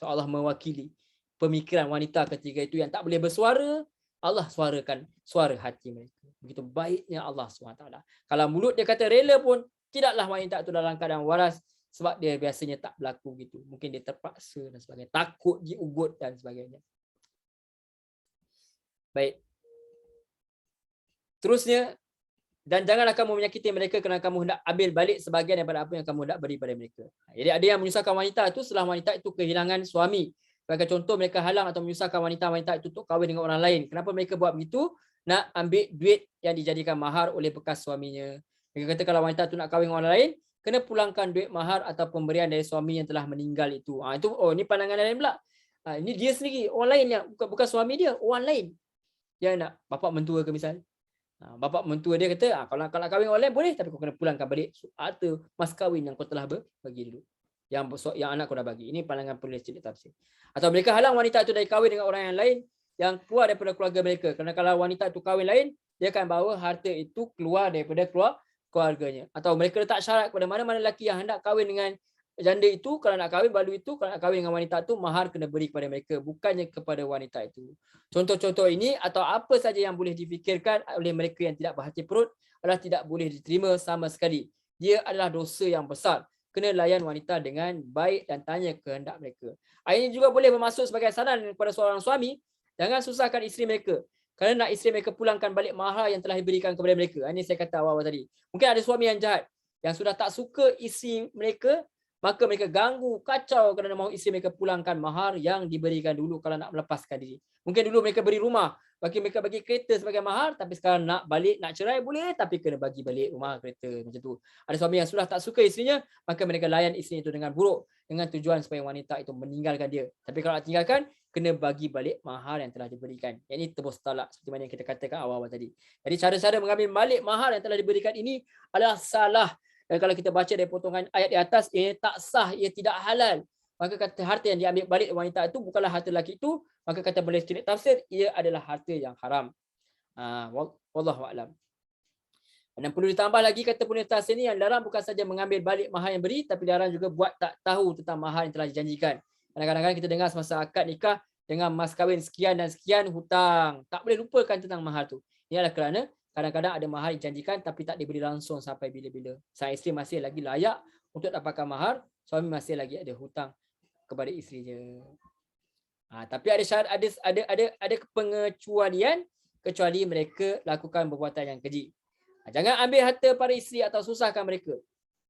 So Allah mewakili pemikiran wanita ketika itu yang tak boleh bersuara, Allah suarakan suara hati mereka. Begitu baiknya Allah SWT. Kalau mulut dia kata rela pun, tidaklah wanita itu dalam keadaan waras, sebab dia biasanya tak berlaku gitu. Mungkin dia terpaksa dan sebagainya. Takut diugut dan sebagainya. Baik. Terusnya, dan janganlah kamu menyakiti mereka kerana kamu hendak ambil balik sebahagian daripada apa yang kamu hendak beri pada mereka. Jadi ada yang menyusahkan wanita itu setelah wanita itu kehilangan suami. Sebagai contoh, mereka halang atau menyusahkan wanita-wanita itu untuk kahwin dengan orang lain. Kenapa mereka buat begitu? Nak ambil duit yang dijadikan mahar oleh bekas suaminya. Mereka kata kalau wanita itu nak kahwin dengan orang lain, kena pulangkan duit mahar atau pemberian dari suami yang telah meninggal itu. Ini pandangan lain pula. Ini dia sendiri, orang lain yang bukan suami dia, orang lain yang nak, bapak mentua ke misal. Bapak mentua dia kata, kalau kahwin orang lain boleh, tapi kau kena pulangkan balik harta mas kahwin yang kau telah bagi dulu. Yang anak kau dah bagi. Ini pandangan penulis cerita tafsir. Atau mereka halang wanita itu dari kahwin dengan orang yang lain yang keluar daripada keluarga mereka. Kerana kalau wanita itu kahwin lain, dia akan bawa harta itu keluar daripada keluarganya. Atau mereka letak syarat kepada mana-mana lelaki yang hendak kahwin dengan janda itu, kalau nak kahwin balu itu, kalau nak kahwin dengan wanita itu, mahar kena beri kepada mereka, bukannya kepada wanita itu. Contoh-contoh ini atau apa saja yang boleh difikirkan oleh mereka yang tidak berhati perut adalah tidak boleh diterima sama sekali. Dia adalah dosa yang besar. Kena layan wanita dengan baik dan tanya kehendak mereka. Ini juga boleh bermaksud sebagai saran kepada seorang suami, jangan susahkan isteri mereka. Kerana nak isteri mereka pulangkan balik mahar yang telah diberikan kepada mereka. Ini saya kata awal-awal tadi. Mungkin ada suami yang jahat, yang sudah tak suka isteri mereka, maka mereka ganggu, kacau kerana mahu isteri mereka pulangkan mahar yang diberikan dulu kalau nak melepaskan diri. Mungkin dulu mereka beri rumah, mereka bagi kereta sebagai mahar, tapi sekarang nak balik, nak cerai boleh, tapi kena bagi balik rumah, kereta, macam tu. Ada suami yang sudah tak suka isterinya, maka mereka layan isteri itu dengan buruk, dengan tujuan supaya wanita itu meninggalkan dia. Tapi kalau nak tinggalkan, kena bagi balik mahar yang telah diberikan. Yang ini tebus talak, seperti mana yang kita katakan awal-awal tadi. Jadi cara-cara mengambil balik mahar yang telah diberikan ini adalah salah. Dan kalau kita baca dari potongan ayat di atas, ia tak sah, ia tidak halal. Maka kata harta yang diambil balik wanita itu bukanlah harta lelaki itu, maka kata boleh cerita tafsir, ia adalah harta yang haram. Wallahu a'lam. Dan perlu ditambah lagi kata penulis tafsir ini, yang larang bukan saja mengambil balik mahar yang beri, tapi larang juga buat tak tahu tentang mahar yang telah dijanjikan. Kadang-kadang kita dengar semasa akad nikah, dengan mas kahwin sekian dan sekian hutang. Tak boleh lupakan tentang mahar tu. Ini adalah kerana kadang-kadang ada mahar dijanjikan tapi tak diberi langsung sampai bila-bila. Sang isteri masih lagi layak untuk dapatkan mahar, suami masih lagi ada hutang kepada isterinya. Tapi ada syarat, ada pengecualian kecuali mereka lakukan perbuatan yang keji. Jangan ambil harta para isteri atau susahkan mereka,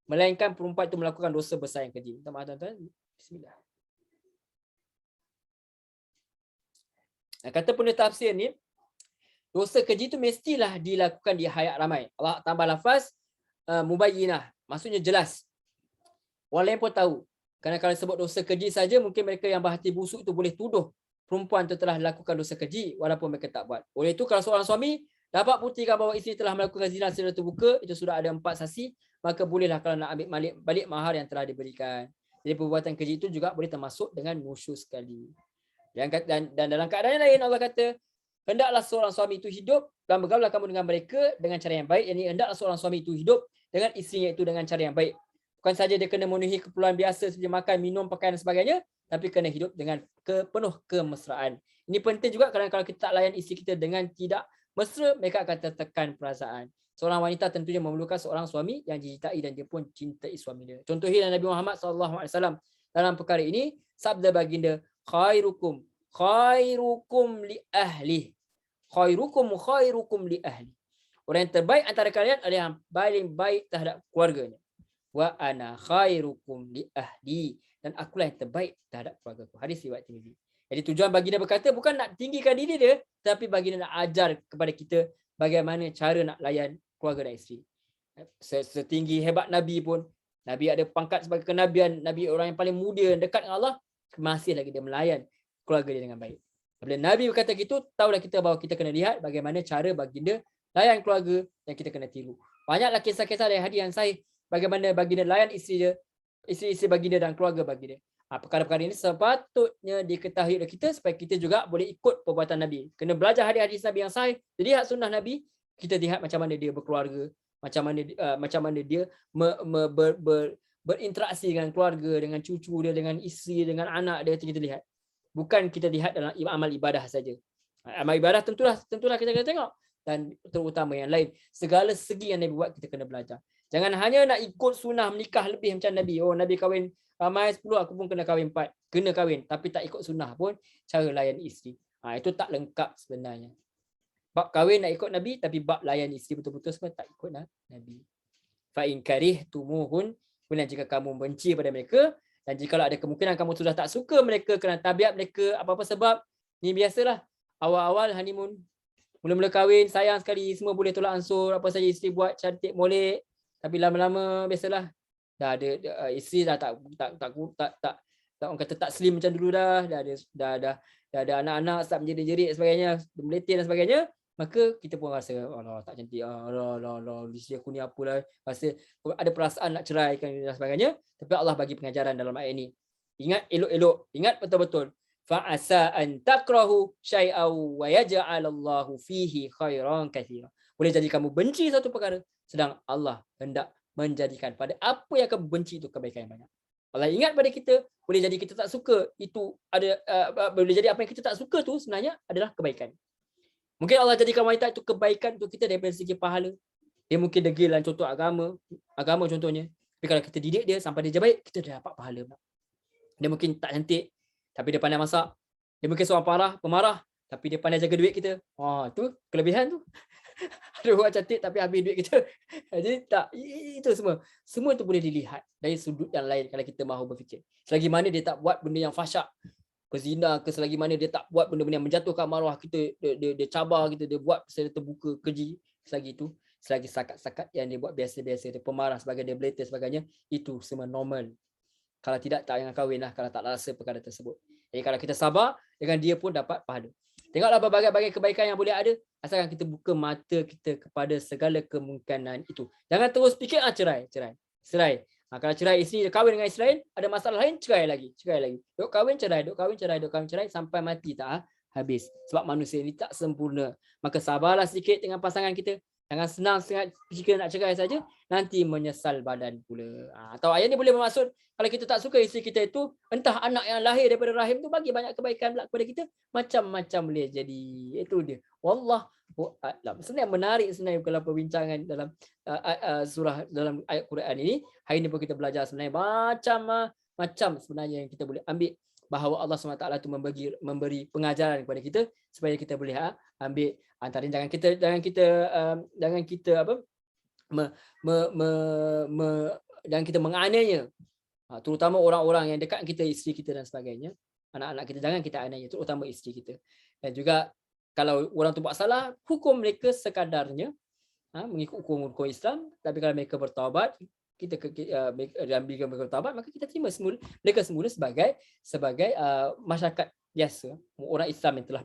melainkan perempuan itu melakukan dosa besar yang keji. Minta maaf tuan-tuan. Bismillah. Kata penulis tafsir ni, dosa keji itu mestilah dilakukan di hayat ramai. Allah tambah lafaz mubayyinah, maksudnya jelas. Orang lain pun tahu. Kerana kalau sebut dosa keji saja, mungkin mereka yang berhati busuk itu boleh tuduh perempuan itu telah lakukan dosa keji walaupun mereka tak buat. Oleh itu kalau seorang suami dapat buktikan bahawa isteri telah melakukan zina secara terbuka, itu sudah ada 4 saksi, maka bolehlah kalau nak ambil balik mahar yang telah diberikan. Jadi perbuatan keji itu juga boleh termasuk dengan nusyuz sekali. Dan dalam keadaan yang lain Allah kata, hendaklah seorang suami itu hidup dan bergaullah kamu dengan mereka dengan cara yang baik. Yang hendaklah seorang suami itu hidup dengan isterinya itu dengan cara yang baik. Bukan saja dia kena memenuhi keperluan biasa seperti makan, minum, pakaian dan sebagainya, tapi kena hidup dengan penuh kemesraan. Ini penting juga kerana kalau kita tak layan isteri kita dengan tidak mesra, mereka akan tertekan perasaan. Seorang wanita tentunya memerlukan seorang suami yang dicintai dan dia pun cintai suami dia. Contohnya Nabi Muhammad SAW dalam perkara ini, sabda baginda, khairukum li ahli. Khairukum li ahli. Orang yang terbaik antara kalian adalah yang paling baik terhadap keluarganya. Wa ana khairukum li ahli, dan akulah yang terbaik terhadap keluargaku. Hadis riwayat Tirmizi. Jadi tujuan baginda berkata bukan nak tinggikan diri dia, tapi baginda nak ajar kepada kita bagaimana cara nak layan keluarga dan isteri. Setinggi hebat Nabi pun, Nabi ada pangkat sebagai kenabian, Nabi orang yang paling muda, dekat dengan Allah, masih lagi dia melayan keluarga dia dengan baik. Bila Nabi berkata gitu, tahulah kita bahawa kita kena lihat bagaimana cara baginda layan keluarga yang kita kena tiru. Banyaklah kisah-kisah dari hadis yang sahih bagaimana baginda layan isteri dia, isteri-isteri baginda dan keluarga baginda. Perkara-perkara ini sepatutnya diketahui oleh kita supaya kita juga boleh ikut perbuatan Nabi. Kena belajar hadis-hadis Nabi yang sahih, lihat sunnah Nabi, kita lihat macam mana dia berkeluarga, macam mana dia berinteraksi dengan keluarga, dengan cucu dia, dengan isteri, dengan anak dia, kita lihat. Bukan kita lihat dalam amal ibadah saja. Amal ibadah tentulah kita kena tengok, dan terutama yang lain. Segala segi yang Nabi buat kita kena belajar. Jangan hanya nak ikut sunnah menikah lebih macam Nabi. Oh, Nabi kahwin ramai 10, aku pun kena kahwin 4. Kena kahwin, tapi tak ikut sunnah pun cara layan isteri. Itu tak lengkap sebenarnya. Bab kahwin nak ikut Nabi, tapi bab layan isteri betul-betul semua tak ikut Nabi. Fa in karihtumuhun, kemudian jika kamu benci pada mereka, dan jika ada kemungkinan kamu sudah tak suka mereka kerana tabiat mereka, apa-apa sebab, ni biasalah. Awal-awal honeymoon, mula-mula kahwin, sayang sekali, semua boleh tolak ansur, apa saja isteri buat cantik molek. Tapi lama-lama biasalah, dah ada isteri dah tak orang kata tak slim macam dulu dah ada anak-anak start menjerit-jerit sebagainya, meletin dan sebagainya, maka kita pun rasa Allah tak cantik, Allah isteri aku ni apalah, rasa ada perasaan nak ceraikan dan sebagainya. Tapi Allah bagi pengajaran dalam ayat ini. Ingat elok-elok, ingat betul-betul. Fa'asa an takrahu syai'aw wa yaj'alallahu fihi khairan katsira. Boleh jadi kamu benci satu perkara, sedang Allah hendak menjadikan pada apa yang kamu benci itu kebaikan yang banyak. Allah ingat pada kita, boleh jadi kita tak suka, itu ada boleh jadi apa yang kita tak suka tu sebenarnya adalah kebaikan. Mungkin Allah jadikan wanita itu kebaikan untuk kita daripada segi pahala. Dia mungkin degil dalam contoh agama contohnya. Tapi kalau kita didik dia sampai dia baik, kita dah dapat pahala. Dia mungkin tak cantik, tapi dia pandai masak. Dia mungkin seorang pemarah, tapi dia pandai jaga duit kita. Tu kelebihan tu. Ada orang cantik tapi habis duit kita. Jadi tak, itu semua itu boleh dilihat dari sudut yang lain kalau kita mahu berfikir. Selagi mana dia tak buat benda yang fahsyat, zina ke, selagi mana dia tak buat benda-benda yang menjatuhkan maruah kita, dia cabar kita, dia buat secara terbuka keji, selagi sakat-sakat yang dia buat biasa-biasa, dia pemarah sebagai dia beleta sebagainya, itu semua normal. Kalau tidak, tak jangan kahwin lah kalau tak rasa perkara tersebut. Jadi kalau kita sabar, dengan dia pun dapat pahala. Tengoklah berbagai-bagai kebaikan yang boleh ada, asalkan kita buka mata kita kepada segala kemungkinan itu. Jangan terus fikir cerai. Kalau cerai isteri, kahwin dengan isteri lain, ada masalah lain, cerai lagi. Duk kahwin cerai sampai mati tak habis. Sebab manusia ini tak sempurna. Maka sabarlah sedikit dengan pasangan kita. Jangan senang sangat jika nak cerai saja, nanti menyesal badan pula. Atau ayat ni boleh bermaksud, kalau kita tak suka isteri kita itu, entah anak yang lahir daripada rahim tu bagi banyak kebaikan pula kepada kita, macam-macam boleh jadi. Itu dia. Wallahu a'lam. Sebenarnya menarik sebenarnya kalau perbincangan dalam surah dalam ayat Quran ini. Hari ini pun kita belajar sebenarnya macam sebenarnya yang kita boleh ambil, bahawa Allah SWT itu memberi pengajaran kepada kita supaya kita boleh ambil. Antaranya jangan kita menganiaya, terutama orang-orang yang dekat kita, isteri kita dan sebagainya. anak-anak kita, jangan kita aniaya, terutama isteri kita. Dan juga kalau orang tu buat salah, hukum mereka sekadarnya, mengikut hukum Islam. Tapi kalau mereka bertaubat, kita dan bila mereka bertaubat, maka kita terima mereka semula sebagai masyarakat biasa, orang Islam yang telah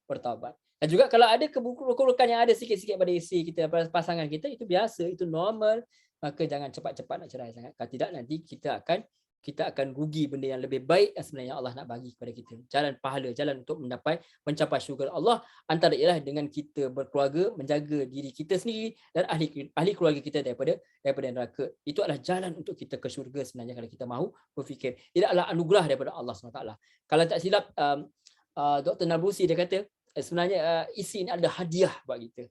bertaubat. Dan juga kalau ada keburukan yang ada sikit-sikit pada isteri kita, pada pasangan kita, itu biasa, itu normal. Maka jangan cepat-cepat nak cerai sangat. Kalau tidak, nanti kita akan rugi benda yang lebih baik yang sebenarnya Allah nak bagi kepada kita. Jalan pahala, jalan untuk mencapai syurga Allah antara ialah dengan kita berkeluarga, menjaga diri kita sendiri dan ahli keluarga kita daripada neraka. Itu adalah jalan untuk kita ke syurga sebenarnya, kalau kita mahu berfikir. Ia adalah anugerah daripada Allah SWT. Kalau tak silap, Dr. Nalbusi dia kata, sebenarnya isteri ini adalah hadiah buat kita.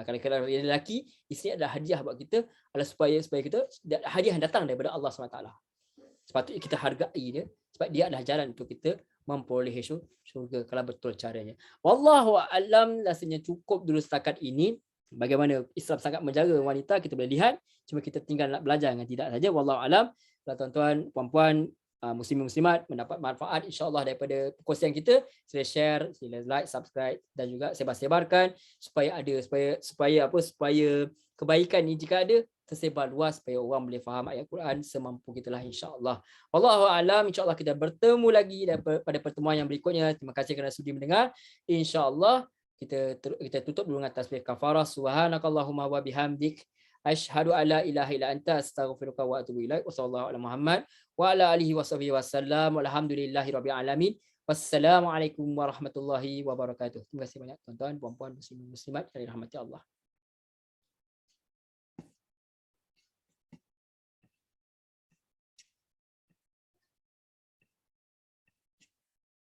Kalau yang lelaki, isteri adalah hadiah buat kita, adalah supaya kita, hadiah yang datang daripada Allah SWT. Sepatutnya kita hargai dia, sebab dia adalah jalan untuk kita memperolehi syurga kalau betul caranya. Wallahu a'lam, rasanya cukup dulu setakat ini. Bagaimana Islam sangat menjaga wanita, kita boleh lihat. Cuma kita tinggal nak belajar dengan tidak saja. Wallahu a'lam. Kalau tuan-tuan, puan-puan, muslimin muslimat mendapat manfaat insya-Allah daripada perkongsian kita, sila share, sila like, subscribe dan juga sebar-sebarkan supaya kebaikan ni jika ada tersebar luas, supaya orang boleh faham ayat Quran semampu kita lah, insya-Allah. Wallahu a'lam. Insya-Allah kita bertemu lagi pada pertemuan yang berikutnya. Terima kasih kerana sudi mendengar. Insya-Allah kita tutup dulu dengan tasbih kafarah. Subhanakallahumma wa bihamdik, asyhadu alla ilaha illa anta, astaghfiruka wa atubu ilaik. Wassallallahu ala Muhammad wa ala alihi washabihi wasallam. Walhamdulillahirabbil alamin. Wassalamualaikum warahmatullahi wabarakatuh. Terima kasih banyak tuan-tuan, puan-puan, muslimin muslimat yang dirahmati Allah.